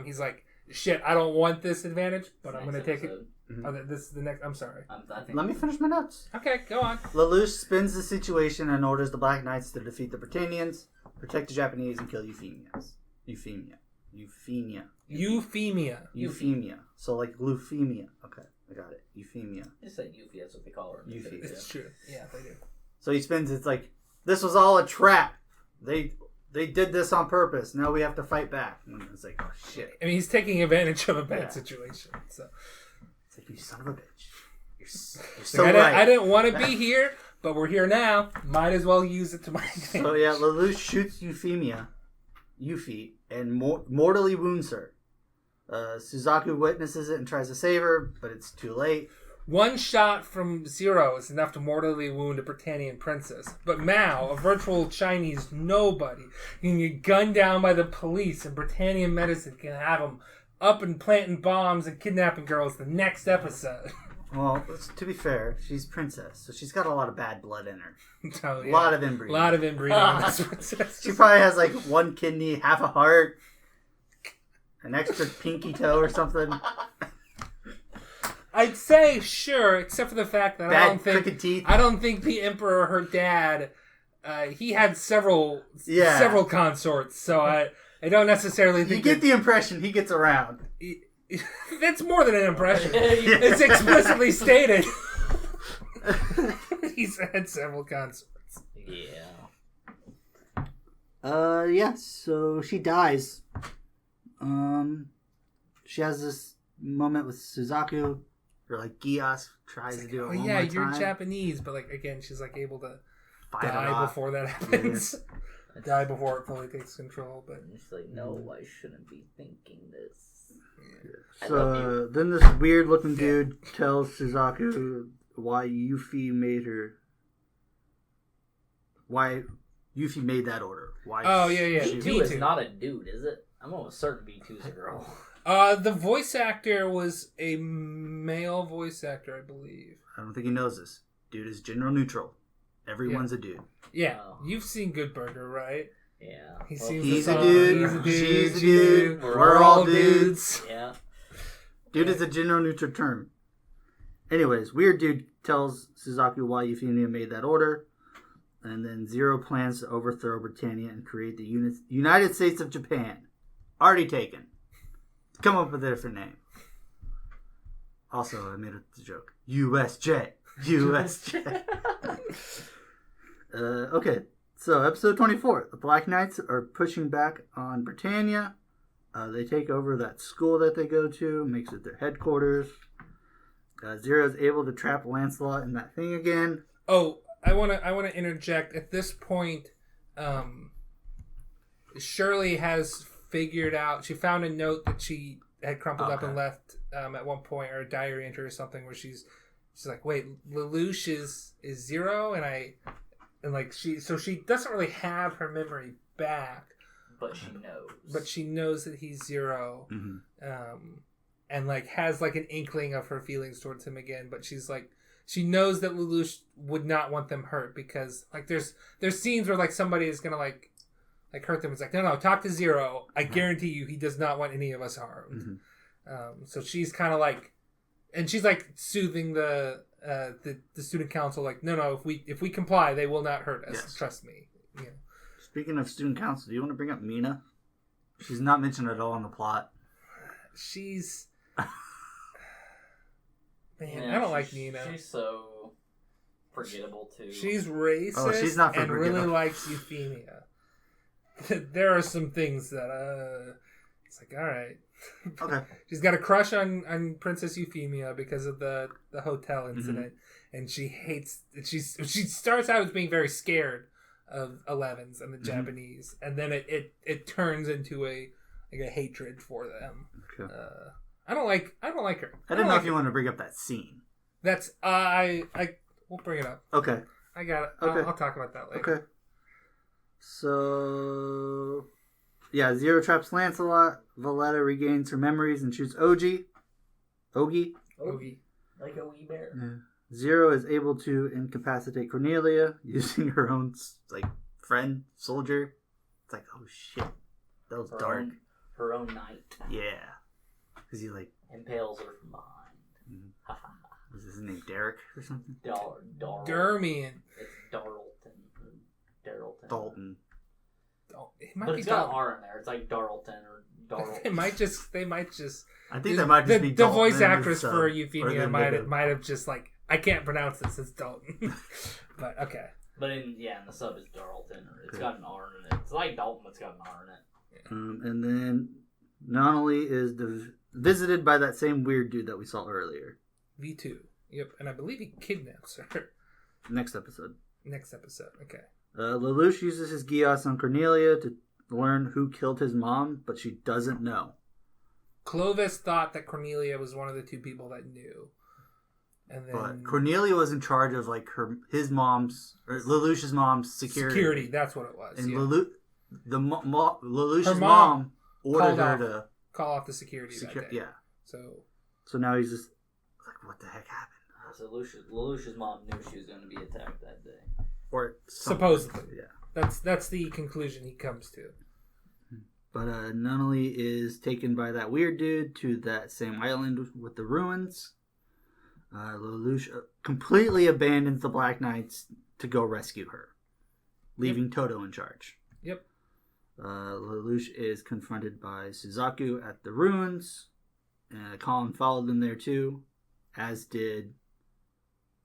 He's like, shit, I don't want this advantage, but I'm going to take it. Mm-hmm. Oh, this is the next. I'm sorry. Let me finish my notes. Okay, go on. Lelouch spins the situation and orders the Black Knights to defeat the Britannians, protect the Japanese, and kill Euphemia. So like leukemia. Okay, I got it. Euphemia. You said Yuffie, that's what they call her. Yuffie. It's true. Yeah, they do. So he spins. It's like, this was all a trap. They did this on purpose. Now we have to fight back. And it's like, oh shit. I mean, he's taking advantage of a bad situation. So it's like, you son of a bitch. You're so like, right. I didn't want to be here, but we're here now. Might as well use it to my advantage. So yeah, Lelouch shoots Yuffie, and mortally wounds her. Suzaku witnesses it and tries to save her, but it's too late. One shot from Zero is enough to mortally wound a Britannian princess. But Mao, a virtual Chinese nobody, can get gunned down by the police, and Britannian medicine can have him up and planting bombs and kidnapping girls the next episode. Well, to be fair, she's princess, so she's got a lot of bad blood in her. Oh, yeah. A lot of inbreeding. A lot of inbreeding in this princess. She probably has like one kidney, half a heart, an extra pinky toe or something. I'd say sure, except for the fact that crooked teeth. I don't think the Emperor, her dad, he had several consorts, so I don't necessarily think you get the impression he gets around. That's more than an impression. It's explicitly stated. He's had several consorts. Yeah. Yeah, so she dies. She has this moment with Suzaku, or like Geass tries to do it oh one yeah, more you're time. Japanese, but like again, she's like able to Fight it die off. before that happens. Die before it fully takes control. But And she's like, no, I shouldn't be thinking this. I love So then this weird looking dude tells Suzaku why Yuffie made that order. Why? Oh, yeah. B2 Me is too. not a dude, is it? I'm almost certain B2's a girl. the voice actor was a male voice actor, I believe. I don't think he knows this. Dude is gender neutral. Everyone's a dude. Yeah, Oh. you've seen Good Burger, right? Yeah. He Well, seems He's the a song, dude. He's a dude. She's a she's a dude. We're all dudes. Yeah. Dude is a gender neutral term. Anyways, weird dude tells Suzaku why Euphemia made that order. And then Zero plans to overthrow Britannia and create the United States of Japan. Already taken. Come up with a different name. Also, I made a joke. USJ. USJ. Okay, so episode 24. The Black Knights are pushing back on Britannia. They take over that school that they go to, makes it their headquarters. Zero is able to trap Lancelot in that thing again. Oh, I want to interject. At this point, Shirley has figured out. She found a note that she had crumpled up and left at one point, or a diary entry or something, where she's like, "Wait, Lelouch is Zero," and she doesn't really have her memory back, But she knows. but she knows that he's Zero, Mm-hmm. and like has like an inkling of her feelings towards him again. But she's like, she knows that Lelouch would not want them hurt, because like there's scenes where like somebody is gonna like hurt them. It's like, no, talk to Zero. I guarantee you, he does not want any of us harmed. Mm-hmm. So she's kind of like, and she's like soothing the student council, like, no, if we comply, they will not hurt us. Yes. Trust me. Yeah. Speaking of student council, do you want to bring up Mina? She's not mentioned at all in the plot. She's man, Yeah, I don't like Nina. She's so forgettable, too. She's racist. Oh, she's not and really forgettable. likes Euphemia. There are some things that it's like, all right. Okay. She's got a crush on Princess Euphemia because of the hotel incident, and she hates. She starts out as being very scared of 11s and the Japanese, and then it turns into a hatred for them. Okay. I don't like her. I didn't know if you wanted to bring up that scene. That's we'll bring it up. Okay. I got it. Okay. I'll talk about that later. Okay. So, yeah, Zero traps Lancelot. Valletta regains her memories and shoots Ogi. Ogie. Like a wee bear. Yeah. Zero is able to incapacitate Cornelia using her own like friend soldier. It's like, oh shit, that was dark. Her own knight. Yeah, because he like impales her from behind. was his name Derek or something? Dermian. It's Darlton. Dalton. It might But be it's got an Dalton. R in there. It's like Darlton or Darlton. They might just. I think that might just be the Dalton voice in actress the for sub, Euphemia or might have just like, I can't pronounce this. It's Dalton. But okay. But in the sub is Darlton. It's got an R in it. It's like Dalton, but it's got an R in it. And then Nonnally is visited by that same weird dude that we saw earlier. V2. Yep, and I believe he kidnaps her. Next episode. Okay. Lelouch uses his Geass on Cornelia to learn who killed his mom, but she doesn't know. Clovis thought that Cornelia was one of the two people that knew. And then But Cornelia was in charge of like his mom's or Lelouch's mom's security. That's what it was. And yeah. Lelouch's Her mom ordered called her off. to Call off the security that day. Yeah. So now he's just like, what the heck happened? So Lelouch's mom knew she was going to be attacked that day. Or supposedly, yeah. That's the conclusion he comes to. But Nunnally is taken by that weird dude to that same island with the ruins. Lelouch completely abandons the Black Knights to go rescue her, leaving Toto in charge. Yep. Lelouch is confronted by Suzaku at the ruins. Colin followed them there too, as did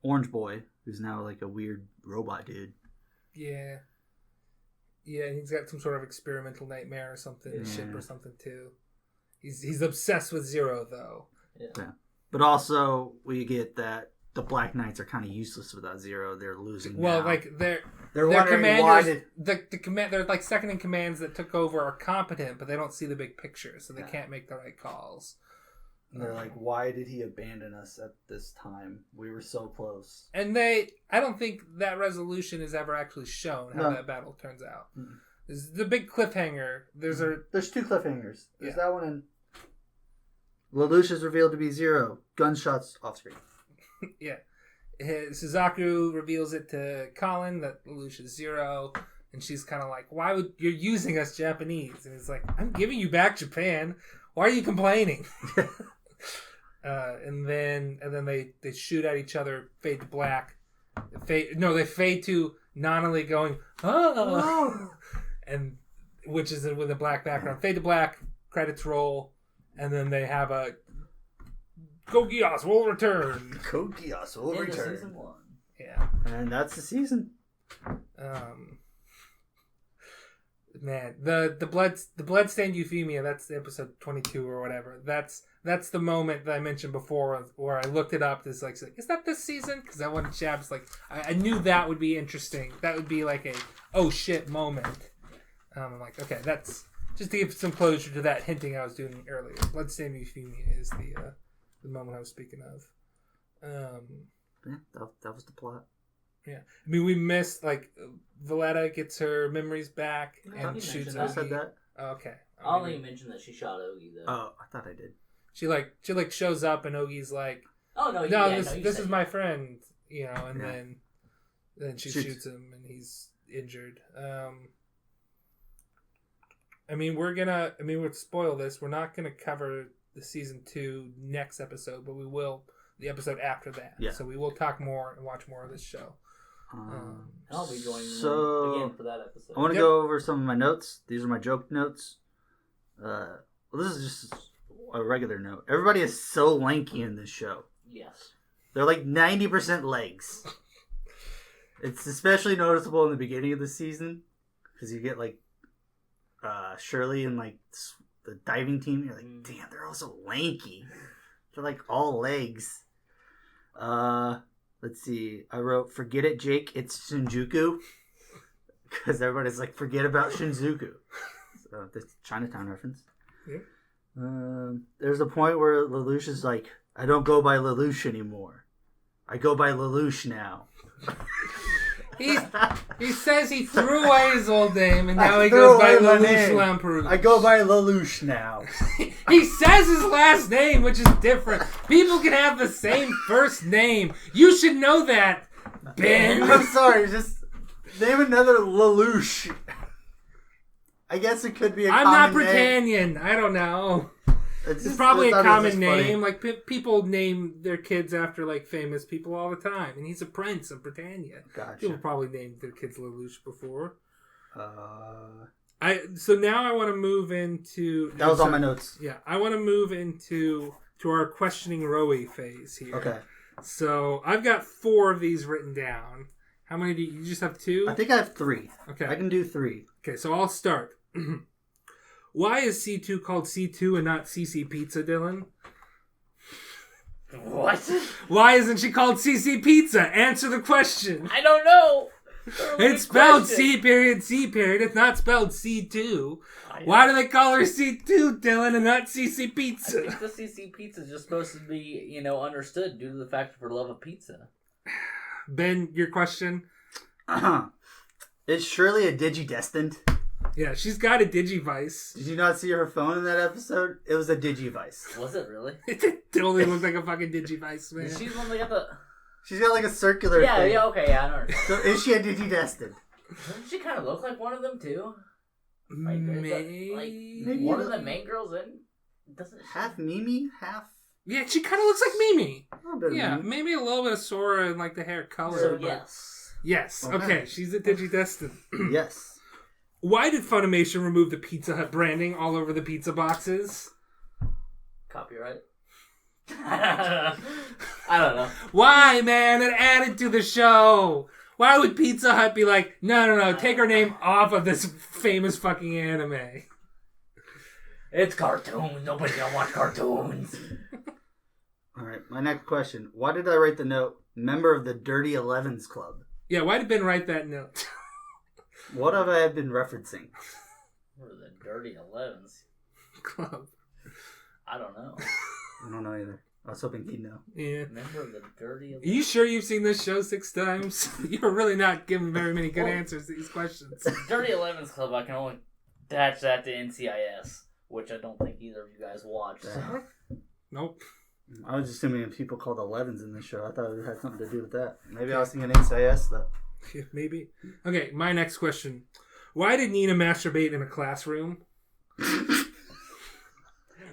Orange Boy, who's now like a weird robot dude. Yeah. Yeah, he's got some sort of experimental nightmare or something, Yeah. ship or something too. He's obsessed with Zero though. Yeah. But also, we get that the Black Knights are kind of useless without Zero. They're losing. Well, now. like they're their wondering commanders, why did. the command, they're like second in commands that took over are competent, but they don't see the big picture, so they can't make the right calls. And they're like, why did he abandon us at this time? We were so close. And I don't think that resolution is ever actually shown how that battle turns out. Mm. There's the big cliffhanger. There's two cliffhangers. There's Yeah. that one, and Lelouch is revealed to be Zero. Gunshots off screen. yeah. Suzaku reveals it to Colin that Lelouch is Zero, and she's kind of like, "Why would you're using us Japanese?" And he's like, "I'm giving you back Japan. Why are you complaining?" And then they shoot at each other. Fade to black. They fade to Nonali going, "Oh," and which is with a black background. Fade to black. Credits roll, and then they have a Code Geass will return. Code Geass will return. Season 1. Yeah. And that's the season. Man, the bloodstained euphemia. That's the episode 22 or whatever. That's the moment that I mentioned before where I looked it up. It's like, is that this season? Because I wanted Shabs like I knew that would be interesting. That would be like a oh shit moment. I'm like, okay, that's just to give some closure to that hinting I was doing earlier. Bloodstained euphemia is the moment I was speaking of. Yeah, that was the plot. Yeah, I mean we missed like Valletta gets her memories back No, and you shoots. mentioned I Ogie. said that. Oh, okay. I don't think you mentioned that she shot Ogie though. Oh, I thought I did. She shows up and Ogie's like, Oh no! this is my friend, and Yeah. then she shoots him and he's injured. We'll spoil this. We're not gonna cover the season 2 next episode, but we will the episode after that. Yeah. So we will talk more and watch more of this show. I'll be joining So- them again for that episode. I want to go over some of my notes. These are my joke notes. This is just a regular note. Everybody is so lanky in this show. Yes. They're like 90% legs. It's especially noticeable in the beginning of the season because you get like Shirley and like the diving team. You're like, damn, they're all so lanky. They're like all legs. Let's see. I wrote, forget it, Jake. It's Shinjuku. Because everybody's like, forget about Shinjuku. So this Chinatown reference. Yeah. There's a point where Lelouch is like, I don't go by Lelouch anymore. I go by Lelouch now. He says he threw away his old name and now I he threw goes by away my Lelouch name. Lamperouge. I go by Lelouch now. He says his last name, which is different. People can have the same first name. You should know that, Ben. I'm sorry, just name another Lelouch. I guess it could be a I'm common not name. Britannian. I don't know. It's probably a common name. Like people name their kids after like famous people all the time, and he's a prince of Britannia. Gotcha. People probably named their kids Lelouch before. Uh, So now I want to move into that was on my notes. Yeah, I want to move into our questioning Roewe phase here. Okay. So I've got 4 of these written down. How many do you just have 2? I think I have 3. Okay. I can do 3. Okay, so I'll start. Why is C2 called C2 and not CC Pizza, Dylan? What? Why isn't she called CC Pizza? Answer the question. I don't know. It's spelled C period C period. It's not spelled C2. Why do they call her C2, Dylan, and not CC Pizza? I think the CC pizza is just supposed to be, understood due to the fact of her love of pizza. Ben, your question? Is Shirley a Digidestined? Yeah, she's got a Digivice. Did you not see her phone in that episode? It was a Digivice. Was it really? It totally looks like a fucking Digivice, man. She's one that got the... She's got like a circular Yeah, thing. yeah, okay, yeah, I know. So is she a Digidestined? Doesn't she kind of look like one of them, too? Like, Maybe. one of the main girls in... Doesn't she? Half Mimi, half... Yeah, she kind of looks like Mimi. A little bit of Yeah, Mimi. maybe a little bit of Sora and like the hair color. So, but- yes. Yes. Okay. Okay, she's a Digidestined. Yes. Why did Funimation remove the Pizza Hut branding all over the pizza boxes? Copyright? I don't know. Why, man? It added to the show. Why would Pizza Hut be like, no, take our name off of this famous fucking anime? It's cartoons. Nobody gonna watch cartoons. All right, my next question. Why did I write the note, member of the Dirty Elevens Club? Yeah, why did Ben write that note? What have I been referencing? What are the Dirty Elevens? Club. I don't know. I don't know either. I was hoping he'd know. Yeah. Member of the Dirty Are Elevens? you sure you've seen this show 6 times? You're really not giving very many good answers to these questions. Dirty Elevens Club, I can only attach that to NCIS, which I don't think either of you guys watched. So. Nope. I was assuming people called Elevens in this show. I thought it had something to do with that. Maybe I was thinking NCIS, though. Yeah, maybe. Okay, my next question. Why did Nina masturbate in a classroom? I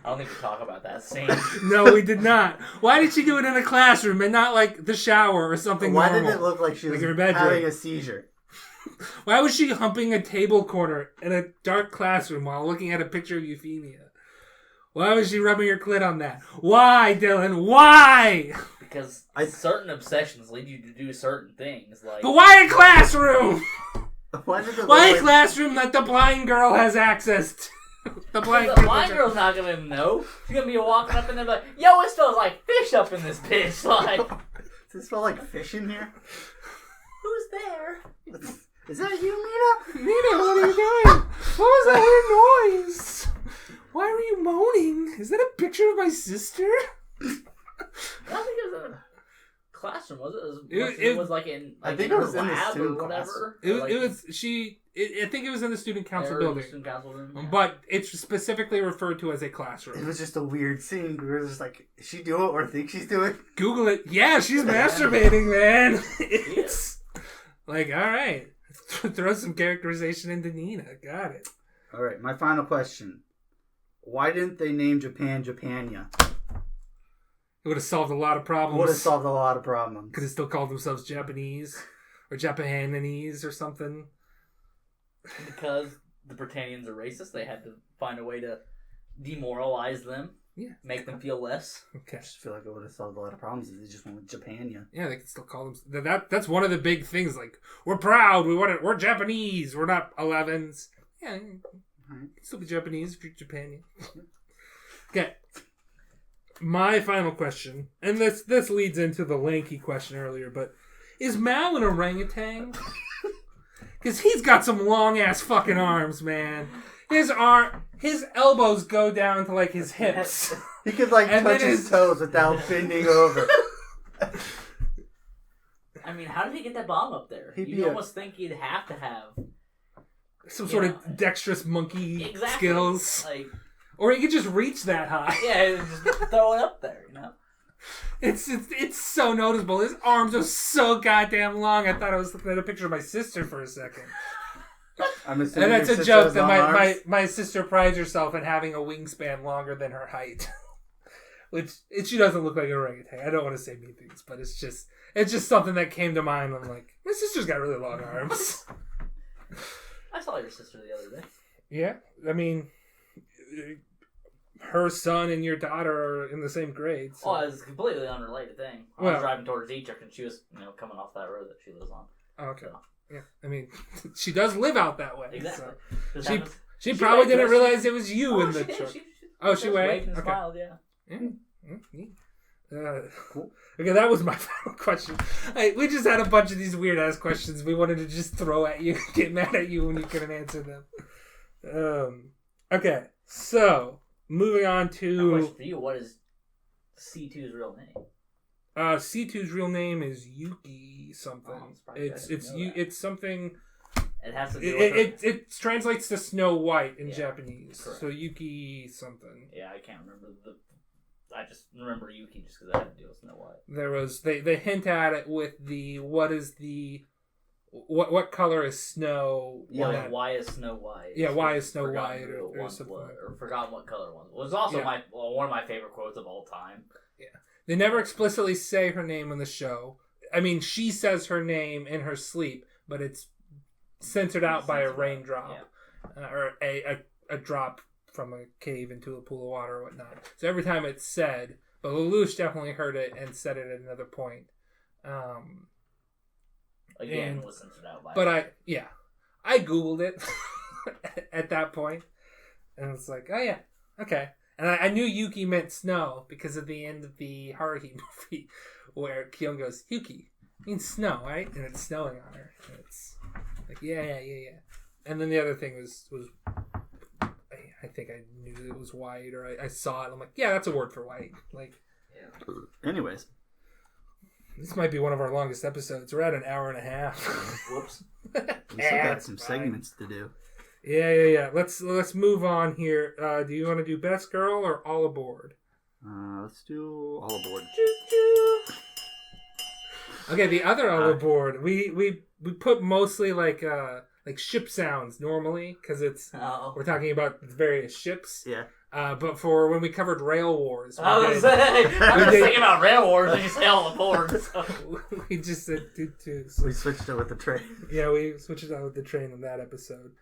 don't think we talk about that scene. No, we did not. Why did she do it in a classroom and not like the shower or something Why normal? did it look like she was Like her bedroom. having a seizure? Why was she humping a table corner in a dark classroom while looking at a picture of Euphemia? Why was she rubbing her clit on that? Why, Dylan? Why? Because certain obsessions lead you to do certain things. Like, But why a classroom? Why did it Why a look classroom that the blind girl has access to? The blind girl's not gonna know. She's gonna be walking up in there like, yo, it smells like fish up in this bitch. Like, Does it smell like fish in here? who's there? Is that you, Nina? Nina, what are you doing? What was that weird noise? Why were you moaning? Is that a picture of my sister? I don't think it was a classroom, was it? It was like in. Like I think in it was her in the lab student or whatever. I think it was in the student council building. Student council room, yeah. But it's specifically referred to as a classroom. It was just a weird scene. We were just like, is she doing or think she's doing? Google it. Yeah, she's masturbating, man. It's like, all right. Throw some characterization into Nina. Got it. All right, my final question. Why didn't they name Japan Japania? It would have solved a lot of problems. Would have solved a lot of problems. Could have still called themselves Japanese or Japanese or something. Because the Britannians are racist, they had to find a way to demoralize them. Yeah. Make them feel less. Okay. I just feel like it would have solved a lot of problems if they just went with Japania. Yeah, they could still call them. That's one of the big things. Like, we're proud. We're Japanese. We're not 11s. Yeah. Right. Still be Japanese if you're Japan. Okay. My final question, and this leads into the lanky question earlier, but is Mal an orangutan? Because he's got some long ass fucking arms, man. His elbows go down to like his hips. He could like And touch then his toes without bending over. I mean, how did he get that bomb up there? You'd almost think he'd have to have Some sort of dexterous monkey exactly. skills. Like, or he could just reach that high. yeah, just throw it up there, you know? It's so noticeable. His arms are so goddamn long. I thought I was looking at a picture of my sister for a second. I'm assuming And that's your a sister joke has that long arms? my sister prides herself in having a wingspan longer than her height. Which she doesn't look like an orangutan. I don't want to say mean things, but it's just something that came to mind. I'm like, my sister's got really long arms. I saw your sister the other day. Yeah, I mean, her son and your daughter are in the same grade. So. Oh, it's a completely unrelated thing. I was driving towards Egypt and she was, coming off that road that she lives on. Okay. So. Yeah, I mean, she does live out that way. Exactly. So. She probably didn't realize it was you in the she truck. Did. She waved? And Okay. smiled, yeah. Cool. Okay, that was my final question. We just had a bunch of these weird ass questions we wanted to just throw at you, get mad at you when you couldn't answer them. Okay, so moving on A to question for you: what is C2's real name? C2's real name is Yuki something. Oh, it's something. It has to do with It translates to Snow White in Yeah, Japanese. correct. So Yuki something. Yeah, I can't remember I just remember Yuki just because I had to deal with Snow White. There was they hint at it with what color is snow? Yeah, why is Snow White? Yeah, why is Snow Forgotten White who it or once something was, like or forgotten what color it was. It was also Yeah. one of my favorite quotes of all time. Yeah, they never explicitly say her name on the show. I mean, she says her name in her sleep, but it's censored out by a raindrop or a drop from a cave into a pool of water or whatnot. So every time it's said, but Lelouch definitely heard it and said it at another point. Again, was censored out by. But I Googled it at that point, and it's like, oh yeah, okay. And I knew Yuki meant snow because at the end of the Haruhi movie, where Kyon goes, Yuki means snow, right? And it's snowing on her. And it's like, yeah. And then the other thing was I think I knew it was white, or I saw it. I'm like, yeah, that's a word for white. Like, Yeah. Anyways, this might be one of our longest episodes. We're at an hour and a half. Whoops. we still got some segments to do. Yeah. Let's move on here. Do you want to do Best Girl or All Aboard? Let's do All Aboard. Okay, the other All Aboard, we put mostly like ship sounds normally because we're talking about various ships. Yeah. But for when we covered Rail Wars, I was thinking about Rail Wars and you say All Aboard. So. we just said two. We switched it with the train. Yeah, we switched it out with the train in that episode.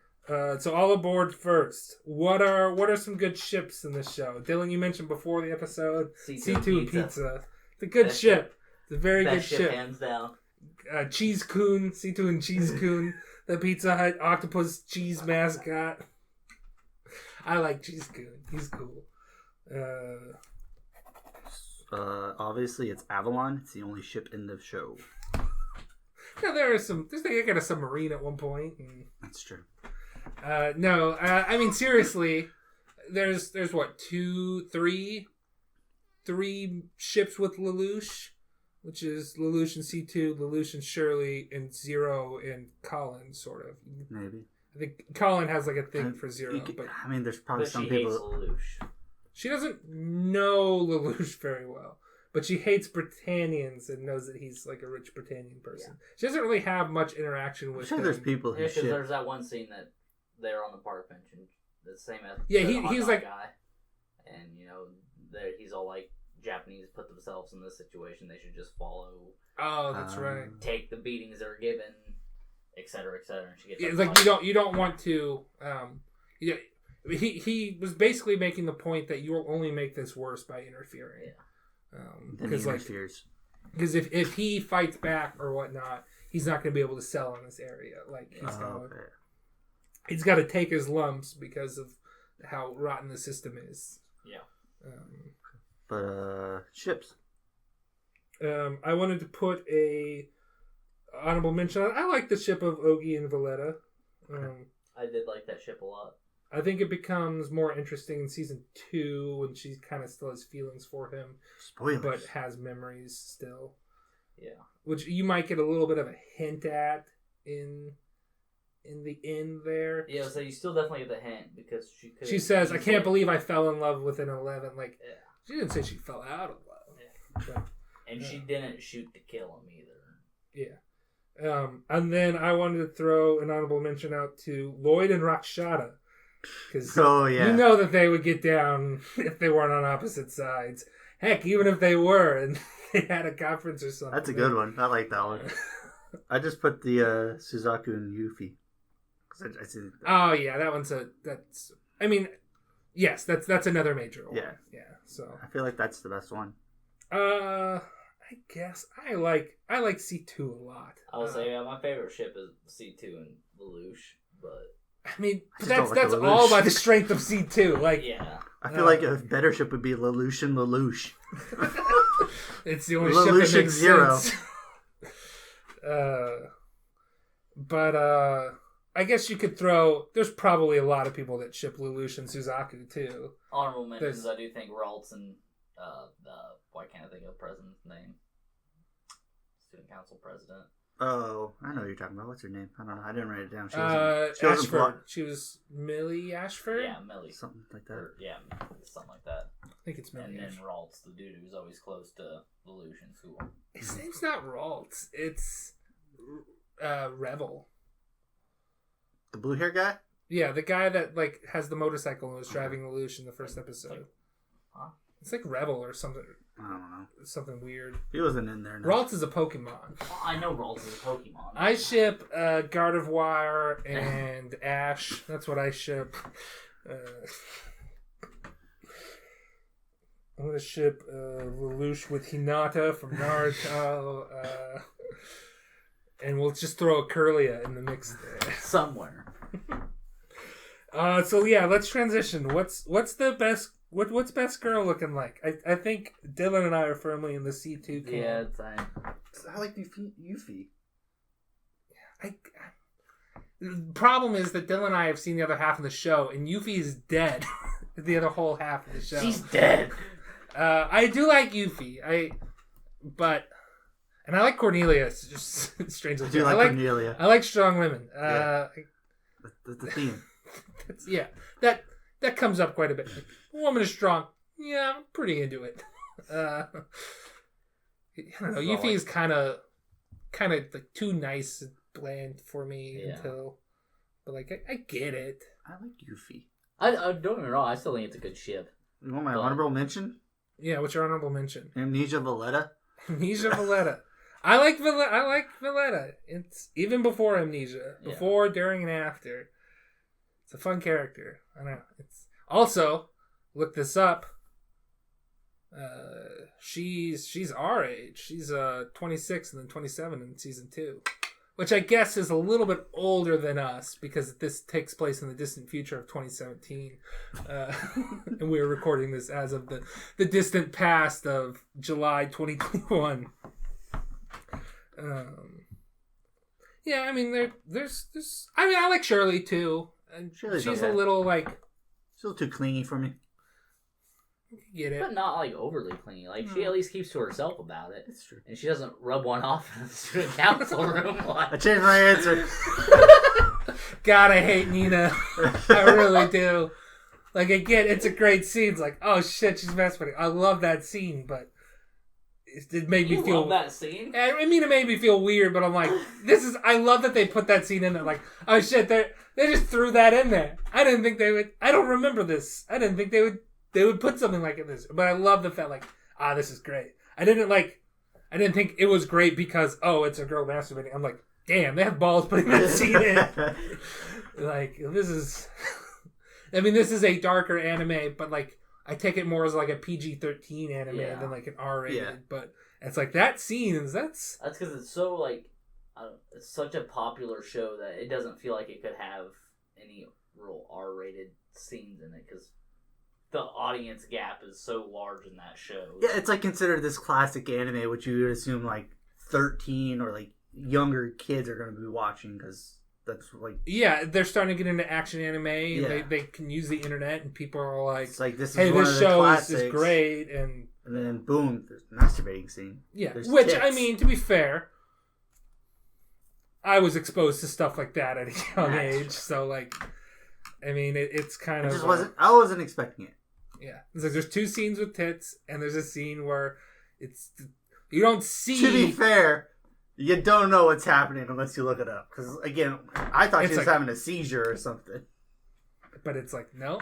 So All Aboard first. What are some good ships in this show? Dylan, you mentioned before the episode C2 Pizza. It's a good ship. It's a very good ship. Hands down. Cheese Coon, C2 and Cheese Coon, the Pizza Hut octopus cheese mascot. I like Cheese Coon. He's cool. Obviously, it's Avalon. It's the only ship in the show. Yeah, there's they got a submarine at one point. That's true. No, I mean seriously, there's what, three ships with Lelouch, which is Lelouch and C2, Lelouch and Shirley, and Zero and Colin, sort of. Maybe. I think Colin has like a thing for Zero, but I mean, there's probably some she people. Hates Lelouch. She doesn't know Lelouch very well, but she hates Britannians and knows that he's like a rich Britannian person. Yeah. She doesn't really have much interaction with him. There's people who ship. There's that one scene that they're on the park bench and the same as he's like guy, and he's all like, Japanese put themselves in this situation, they should just follow. Oh, that's right. Take the beatings they're given, etc., etc. And she gets it's like you don't want to. He was basically making the point that you'll only make this worse by interfering. Yeah. Because because if he fights back or whatnot, he's not going to be able to sell in this area. Like he's got to take his lumps because of how rotten the system is. Yeah. But ships. I wanted to put a honorable mention on. I like the ship of Ogi and Valletta. I did like that ship a lot. I think it becomes more interesting in season 2 when she kind of still has feelings for him. Spoilers. But has memories still. Yeah. Which you might get a little bit of a hint at in the end there. Yeah, so you still definitely get the hint because she says, I can't believe I fell in love with an 11. Like, yeah. She didn't say she fell out of love. Yeah. But, and she didn't shoot to kill him either. Yeah. And then I wanted to throw an honorable mention out to Lloyd and Rakshata. Because you know that they would get down if they weren't on opposite sides. Heck, even if they were and they had a conference or something. That's a good one. I like that one. I just put the Suzaku and Yuffie. Oh yeah, that one's yes, that's another major one. Yeah. So I feel like that's the best one. I guess I like C2 a lot. I would say my favorite ship is C2 and Lelouch, but I mean, that's all by the strength of C2. Like, yeah. I feel like a better ship would be Lelouch and Lelouch. It's the only Lelouch ship that makes Zero. sense. But I guess you could throw. There's probably a lot of people that ship Lelouch and Suzaku too. Honorable mentions. I do think Ralts and why can't I think of the president's name? Student council president. Oh, I know what you're talking about. What's her name? I don't know. I didn't write it down. Ashford. She was Millie Ashford? Yeah, Millie. Something like that. Something like that. I think it's Millie. And then Ralts, the dude who's always close to Lelouch in school. His name's not Ralts. It's Revel. The blue hair guy? Yeah, the guy that like has the motorcycle and was driving Lelouch in the first episode. It's like Revel or something. I don't know. Something weird. He wasn't in there. No. Ralts is a Pokemon. I know Ralts is a Pokemon. I ship Gardevoir and Ash. That's what I ship. I'm going to ship Lelouch with Hinata from Naruto. and we'll just throw a Curlia in the mix there. Somewhere. So yeah, let's transition. What's the best? What's best girl looking like? I think Dylan and I are firmly in the C2 camp. Yeah, it's fine. I like Yuffie. The problem is that Dylan and I have seen the other half of the show, and Yuffie is dead. The other whole half of the show. She's dead. I do like Yuffie. And I like Cornelia. It's just strangely. I do like Cornelia. I like strong women. That's the theme. That comes up quite a bit. Like, a woman is strong. Yeah, I'm pretty into it. I don't know. Yuffie is kind of like too nice and bland for me but like I get it. I like Yuffie. I don't get me wrong. I still think it's a good ship. You want my honorable mention? Yeah, what's your honorable mention? Amnesia Valletta. Amnesia Valletta. I like Valletta. It's even before Amnesia, before, during, and after. It's a fun character. I know. It's also look this up. She's our age. She's 26 and then 27 in season 2, which I guess is a little bit older than us because this takes place in the distant future of 2017, and we're recording this as of the distant past of July 2021. Yeah, I mean there's I mean I like Shirley too. And she's okay. a little too clingy for me. Get it, but not like overly clingy. Like she at least keeps to herself about it. It's true, and she doesn't rub one off in the student council room. I changed my answer. God, I hate Nina. I really do. Like again, it's a great scene. It's like, oh shit, she's masturbating. I love that scene, but it made me feel. Love that scene? I mean, it made me feel weird, but I'm like, I love that they put that scene in there. Like, oh shit, they just threw that in there. I didn't think they would. I don't remember this. I didn't think they would put something like this. But I love the fact, like, this is great. I didn't think it was great because, it's a girl masturbating. I'm like, damn, they have balls putting that scene in. Like, this is a darker anime, but like, I take it more as like a PG-13 anime than like an R-rated. Yeah. But it's like that scene that's because it's so like it's such a popular show that it doesn't feel like it could have any real R-rated scenes in it because the audience gap is so large in that show. Yeah, it's like considered this classic anime, which you would assume like 13 or like younger kids are going to be watching because that's like... Yeah, they're starting to get into action anime. And they can use the internet and people are like, it's like this is hey, one this of the show classics. is great. And then boom, there's a masturbating scene. Yeah, there's which, tits. I mean, to be fair, I was exposed to stuff like that at a young age. So like, I mean, it's kind of... I wasn't expecting it. Yeah. It's like there's 2 scenes with tits, and there's a scene where you don't see... To be fair, you don't know what's happening unless you look it up. Because, again, I thought she was having a seizure or something. But it's like, no,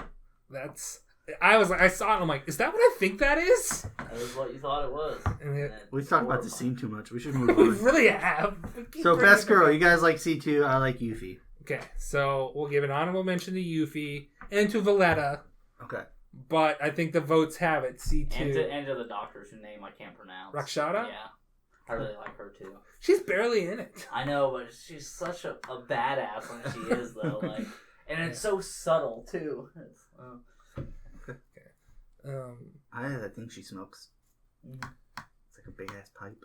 that's... I saw it and I'm like, is that what I think that is? That was what you thought it was. We've talked about this scene too much. We should move on. We really have. So, best girl. You guys like C2. I like Yuffie. Okay, so we'll give an honorable mention to Yuffie and to Valletta. Okay. But I think the votes have it, C2. And to the doctor's whose name I can't pronounce. Rakshata? Yeah. I really like her too. She's barely in it. I know, but she's such a badass when she is, though. Like, and it's so subtle, too. I think she smokes. It's like a big ass pipe.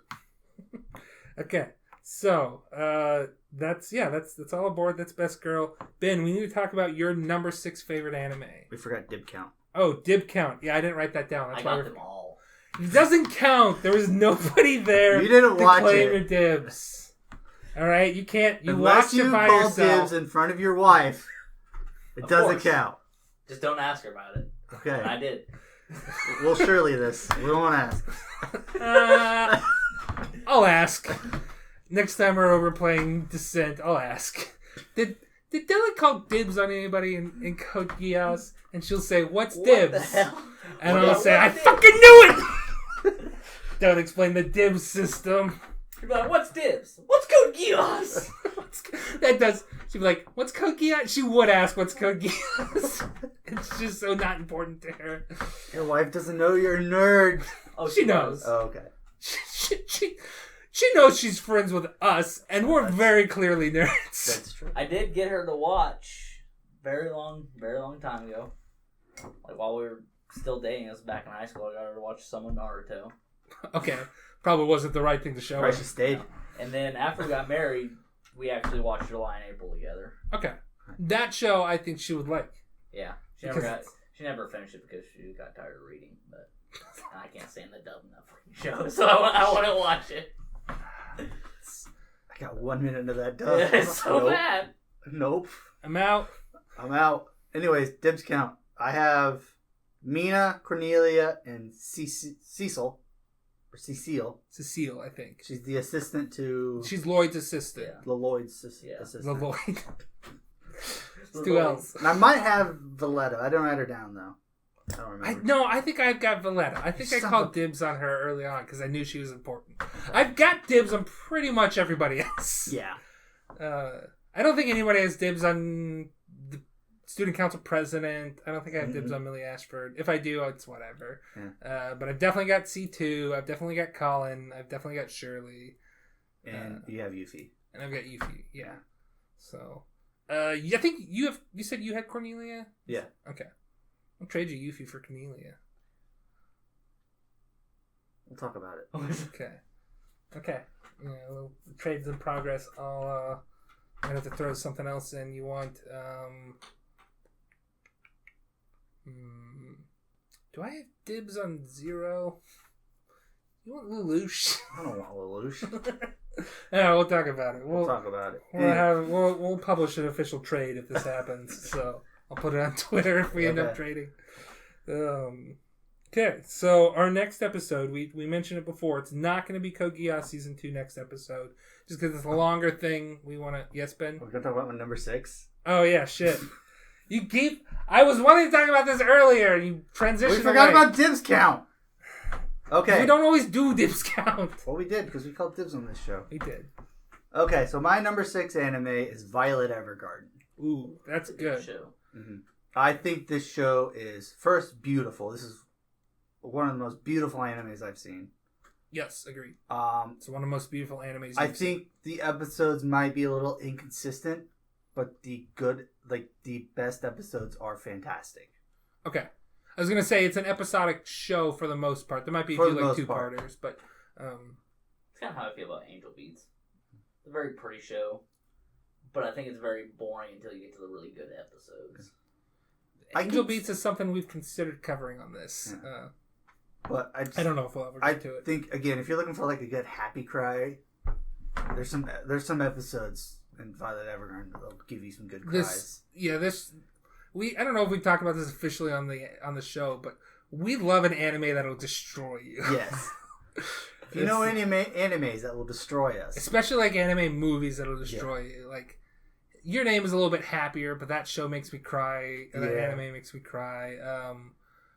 Okay, so that's all aboard. That's best girl. Ben, we need to talk about your number 6 favorite anime. We forgot dib count. Oh, dib count. Yeah, I didn't write that down. That's I got them all. It doesn't count. There was nobody there. You didn't watch claim it. Your dibs. All right, you can't. You Unless watched it by call yourself. dibs in front of your wife. It doesn't count. Just don't ask her about it. Okay. And I did. We'll surely this. We won't ask. I'll ask. Next time we're over playing Descent, I'll ask. Did Dylan call dibs on anybody in Code Geass? And she'll say, "What's dibs?" What the hell? And I'll say, "I fucking knew it." Don't explain the dibs system. She'll be like, "What's dibs? What's Code Geass?" That does. She'd be like, "What's Code Geass?" She would ask, "What's Code Geass?" It's just so not important to her. Your wife doesn't know you're a nerd. Oh, she knows. Oh, okay. She knows she's friends with us, and we're very clearly nerds. That's true. I did get her to watch very long time ago. Like while we were still dating us back in high school, I got her to watch some of Naruto. Okay. Probably wasn't the right thing to show her. She stayed. And then after we got married, we actually watched July and April together. Okay. That show I think she would like. Yeah. She never finished it because she got tired of reading, but I can't stand the dub enough show, so I want to watch it. I got 1 minute of that dub. It's so bad. Nope. I'm out. Anyways, dibs count. I have Mina, Cornelia, and Cecile. Or Cecile, I think. She's the assistant to... She's Lloyd's assistant. Yeah. Lloyd's assistant. Lloyd. It's two L's. And I might have Valletta. I don't write her down, though. I don't remember. I think I've got Valletta. I think I called dibs on her early on because I knew she was important. I've got dibs on pretty much everybody else. Yeah. I don't think anybody has dibs on the student council president. I don't think I have dibs on Millie Ashford. If I do, it's whatever. Yeah. But I've definitely got C2. I've definitely got Colin. I've definitely got Shirley. And you have Yuffie. And I've got Yuffie, yeah. So, I think you said you had Cornelia? Yeah. Okay. I'll trade you Yuffie for Cornelia. We'll talk about it. Okay. Yeah, well, the trade's in progress. I'm going to have to throw something else in. You want, do I have dibs on Zero? You want Lelouch? I don't want Lelouch. Yeah, we'll talk about it. We'll talk about it. We'll publish an official trade if this happens. So I'll put it on Twitter if we end up trading. Okay, so our next episode, we mentioned it before. It's not going to be Code Geass Season 2 next episode. Just because it's a longer thing. We want to... Yes, Ben? We're going to talk about number 6. Oh, yeah, shit. I was wanting to talk about this earlier. You transitioned We forgot about dibs count. Okay. We don't always do dibs count. Well, we did, because we called dibs on this show. We did. Okay, so my number 6 anime is Violet Evergarden. Ooh, that's good. Show. Mm-hmm. I think this show is, first, beautiful. This is one of the most beautiful animes I've seen. Yes, agreed. It's one of the most beautiful animes I think the episodes might be a little inconsistent, but the best episodes are fantastic. Okay. I was going to say it's an episodic show for the most part. There might be a few like two-parters, but... It's kind of how I feel about Angel Beats. It's a very pretty show, but I think it's very boring until you get to the really good episodes. Angel Beats is something we've considered covering on this. Yeah. But I don't know if we'll ever get to it. I think, again, if you're looking for like a good happy cry, there's some episodes in Violet Evergarden that'll give you some good cries. I don't know if we've talked about this officially on the show, but we love an anime that'll destroy you. Yes. If you know animes that will destroy us. Especially like anime movies that'll destroy you. Like, Your Name is a little bit happier, but that show makes me cry. That anime makes me cry.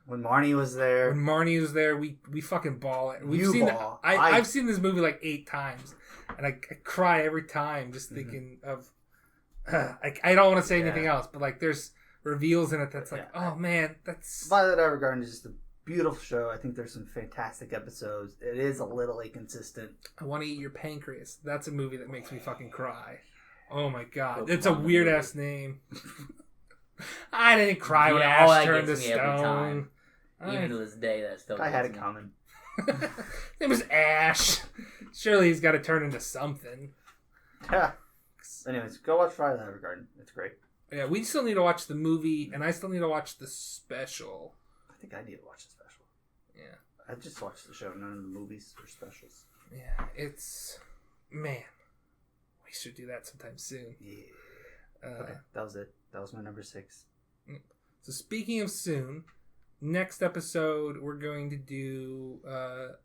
When Marnie was there. We fucking bawl it. Bawl. I've seen this movie like 8 times, and I cry every time just thinking of... I don't want to say anything else, but like there's reveals in it that's like, oh man, that's... Violet Evergarden is just a beautiful show. I think there's some fantastic episodes. It is a little inconsistent. I Want to Eat Your Pancreas. That's a movie that makes me fucking cry. Oh my god. It's a weird ass name. I didn't cry when Ash turned to stone. Even to this day, that still. I had it coming. His name was Ash. Surely he's got to turn into something. Yeah. Anyways, go watch Violet Evergarden. It's great. Yeah, we still need to watch the movie, and I still need to watch the special. I think I need to watch the special. Yeah. I just watched the show, none of the movies or specials. Yeah, it's... Man. We should do that sometime soon. Yeah. Okay, that was it. That was my number 6. So speaking of soon, next episode we're going to do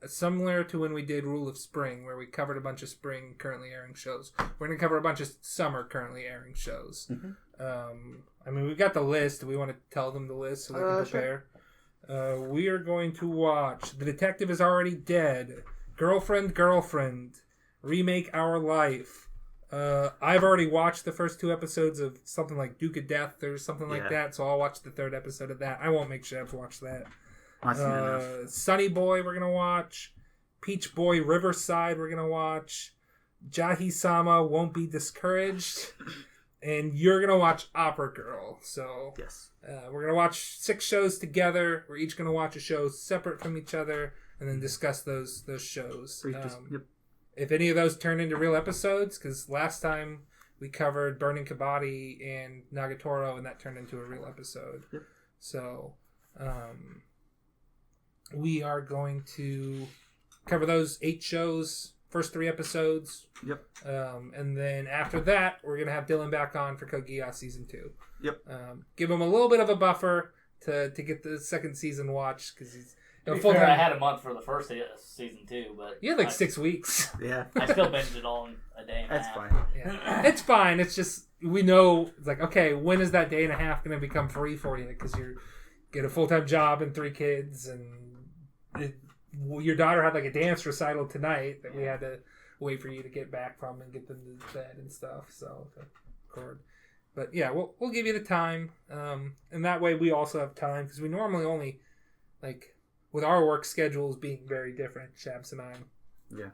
similar to when we did Rule of Spring, where we covered a bunch of spring currently airing shows. We're going to cover a bunch of summer currently airing shows. Mm-hmm. We've got the list. Do we want to tell them the list so they can prepare? Sure. We are going to watch The Detective Is Already Dead, Girlfriend, Remake Our Life. I've already watched the first 2 episodes of something like Duke of Death or something like that, so I'll watch the 3rd episode of that. I won't make Shabs watch that. Sunny Boy we're going to watch. Peach Boy Riverside we're going to watch. Jahi-sama Won't Be Discouraged. And you're going to watch Opera Girl. So Yes. we're going to watch 6 shows together. We're each going to watch a show separate from each other and then discuss those shows. Yep. If any of those turn into real episodes, because last time we covered Burning Kabaddi and Nagatoro, and that turned into a real episode. Yep. So we are going to cover those 8 shows, first 3 episodes. Yep. And then after that, we're going to have Dylan back on for Code Geass Season 2. Yep. Give him a little bit of a buffer to get the second season watched, because he's... To be fair, I had a month for the first season too, but You had like 6 weeks. Yeah. I still binged it all in a day and a That's half. fine. Yeah. It's fine. It's just, we know, it's like, okay, when is that day and a half going to become free for you? Because you get a full-time job and 3 kids, and your daughter had like a dance recital tonight that we had to wait for you to get back from and get them to bed and stuff. So, to record. But yeah, we'll give you the time. And that way we also have time, because we normally only, like, with our work schedules being very different, Shabs and I. Yeah.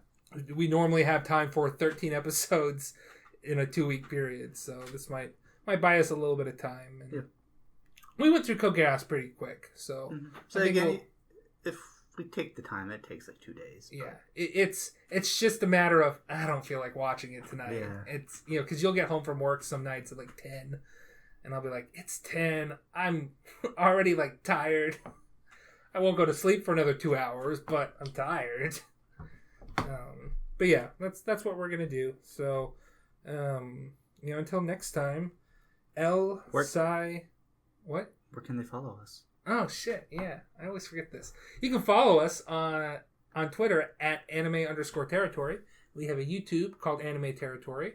We normally have time for 13 episodes in a 2-week period, so this might buy us a little bit of time. And we went through Code Geass pretty quick, so. Mm-hmm. So again, if we take the time, it takes like 2 days. Yeah, it's just a matter of I don't feel like watching it tonight. Yeah. It's because you'll get home from work some nights at like 10, and I'll be like, it's 10. I'm already like tired. I won't go to sleep for another 2 hours, but I'm tired. But yeah, that's what we're gonna do. So, until next time, what? Where can they follow us? Oh shit! Yeah, I always forget this. You can follow us on Twitter at @anime_territory. We have a YouTube called Anime Territory.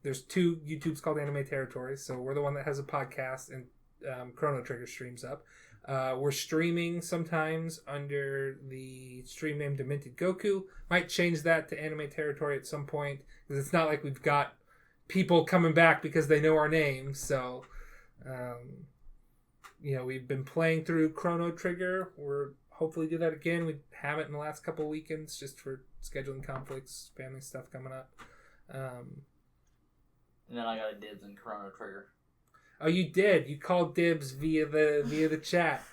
There's 2 YouTubes called Anime Territory. So we're the one that has a podcast, and Chrono Trigger streams up. We're streaming sometimes under the stream name Demented Goku. Might change that to Anime Territory at some point, because it's not like we've got people coming back because they know our name. So, we've been playing through Chrono Trigger. We're hopefully do that again. We haven't in the last couple of weekends just for scheduling conflicts, family stuff coming up. And then I got a dibs in Chrono Trigger. Oh, you did. You called dibs via the chat,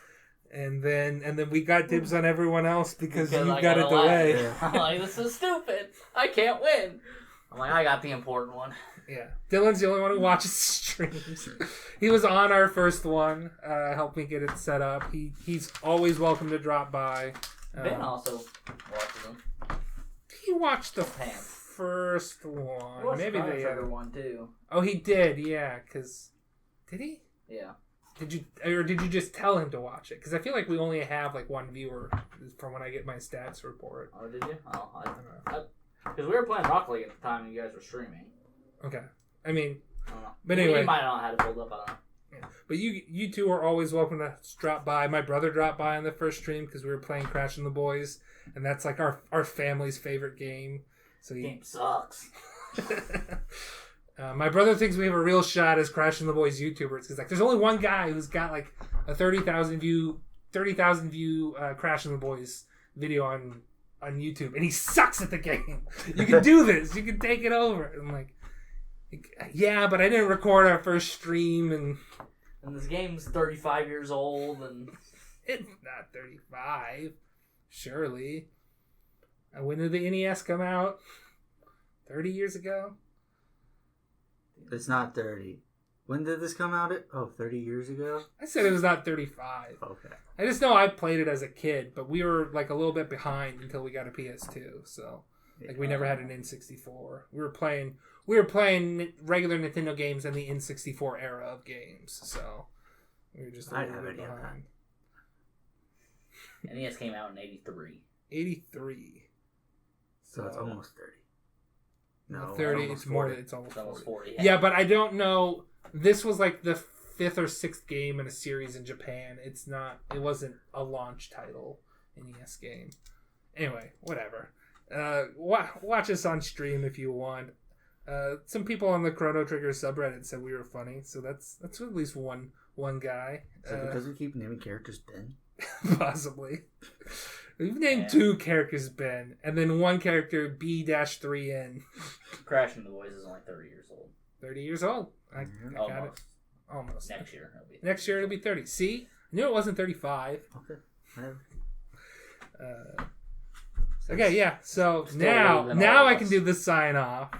and then we got dibs on everyone else because you got a delay. Yeah. I'm like, this is stupid. I can't win. I'm like, I got the important one. Yeah, Dylan's the only one who watches streams. He was on our first one. Helped me get it set up. He's always welcome to drop by. Ben also watches them. He watched the Pam. first one. He watched Maybe Chrono the Trigger one too. Oh, he did. Yeah, because did he? Yeah. Did you just tell him to watch it? Because I feel like we only have like 1 viewer from when I get my stats report. Oh, did you? Oh, I don't know. Because we were playing Rock League at the time and you guys were streaming. Okay. I mean, I don't know. But anyway. You might not have had it pulled up. I don't know. yeah. But you two are always welcome to drop by. My brother dropped by on the first stream because we were playing Crash and the Boys, and that's like our family's favorite game. So The game sucks. My brother thinks we have a real shot as Crash and the Boys YouTubers because like there's only one guy who's got like a 30,000 view Crash and the Boys video on YouTube, and he sucks at the game. You can do this. You can take it over. I'm like, yeah, but I didn't record our first stream, and this game's 35 years old, and it's not 35. Surely. When did the NES come out? 30 years ago? It's not 30. When did this come out? 30 years ago? I said it was not 35. Okay. I just know I played it as a kid, but we were like a little bit behind until we got a PS2. So, like, we never had an N64. We were playing regular Nintendo games in the N64 era of games. So, we were just a little bit behind. NES came out in 83. 83. So it's almost 30. No, 30. almost It's more. 40. It's almost 40. 40. Yeah, but I don't know. This was like the 5th or 6th game in a series in Japan. It wasn't a launch title NES game. Anyway, whatever. Watch us on stream if you want. Some people on the Chrono Trigger subreddit said we were funny, so that's at least one guy. Is it because we keep naming characters Ben? Possibly. We've named 2 characters Ben, and then 1 character B-3N. Crashing the Boys is only 30 years old. 30 years old. I got it. Almost. Almost. Next year it'll be 30. Next year it'll be 30. See? I knew it wasn't 35. Okay. Okay, yeah. So Still now older than all of I can us. do the sign off.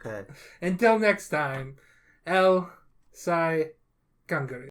Okay. Until next time, El Sai Kanguru.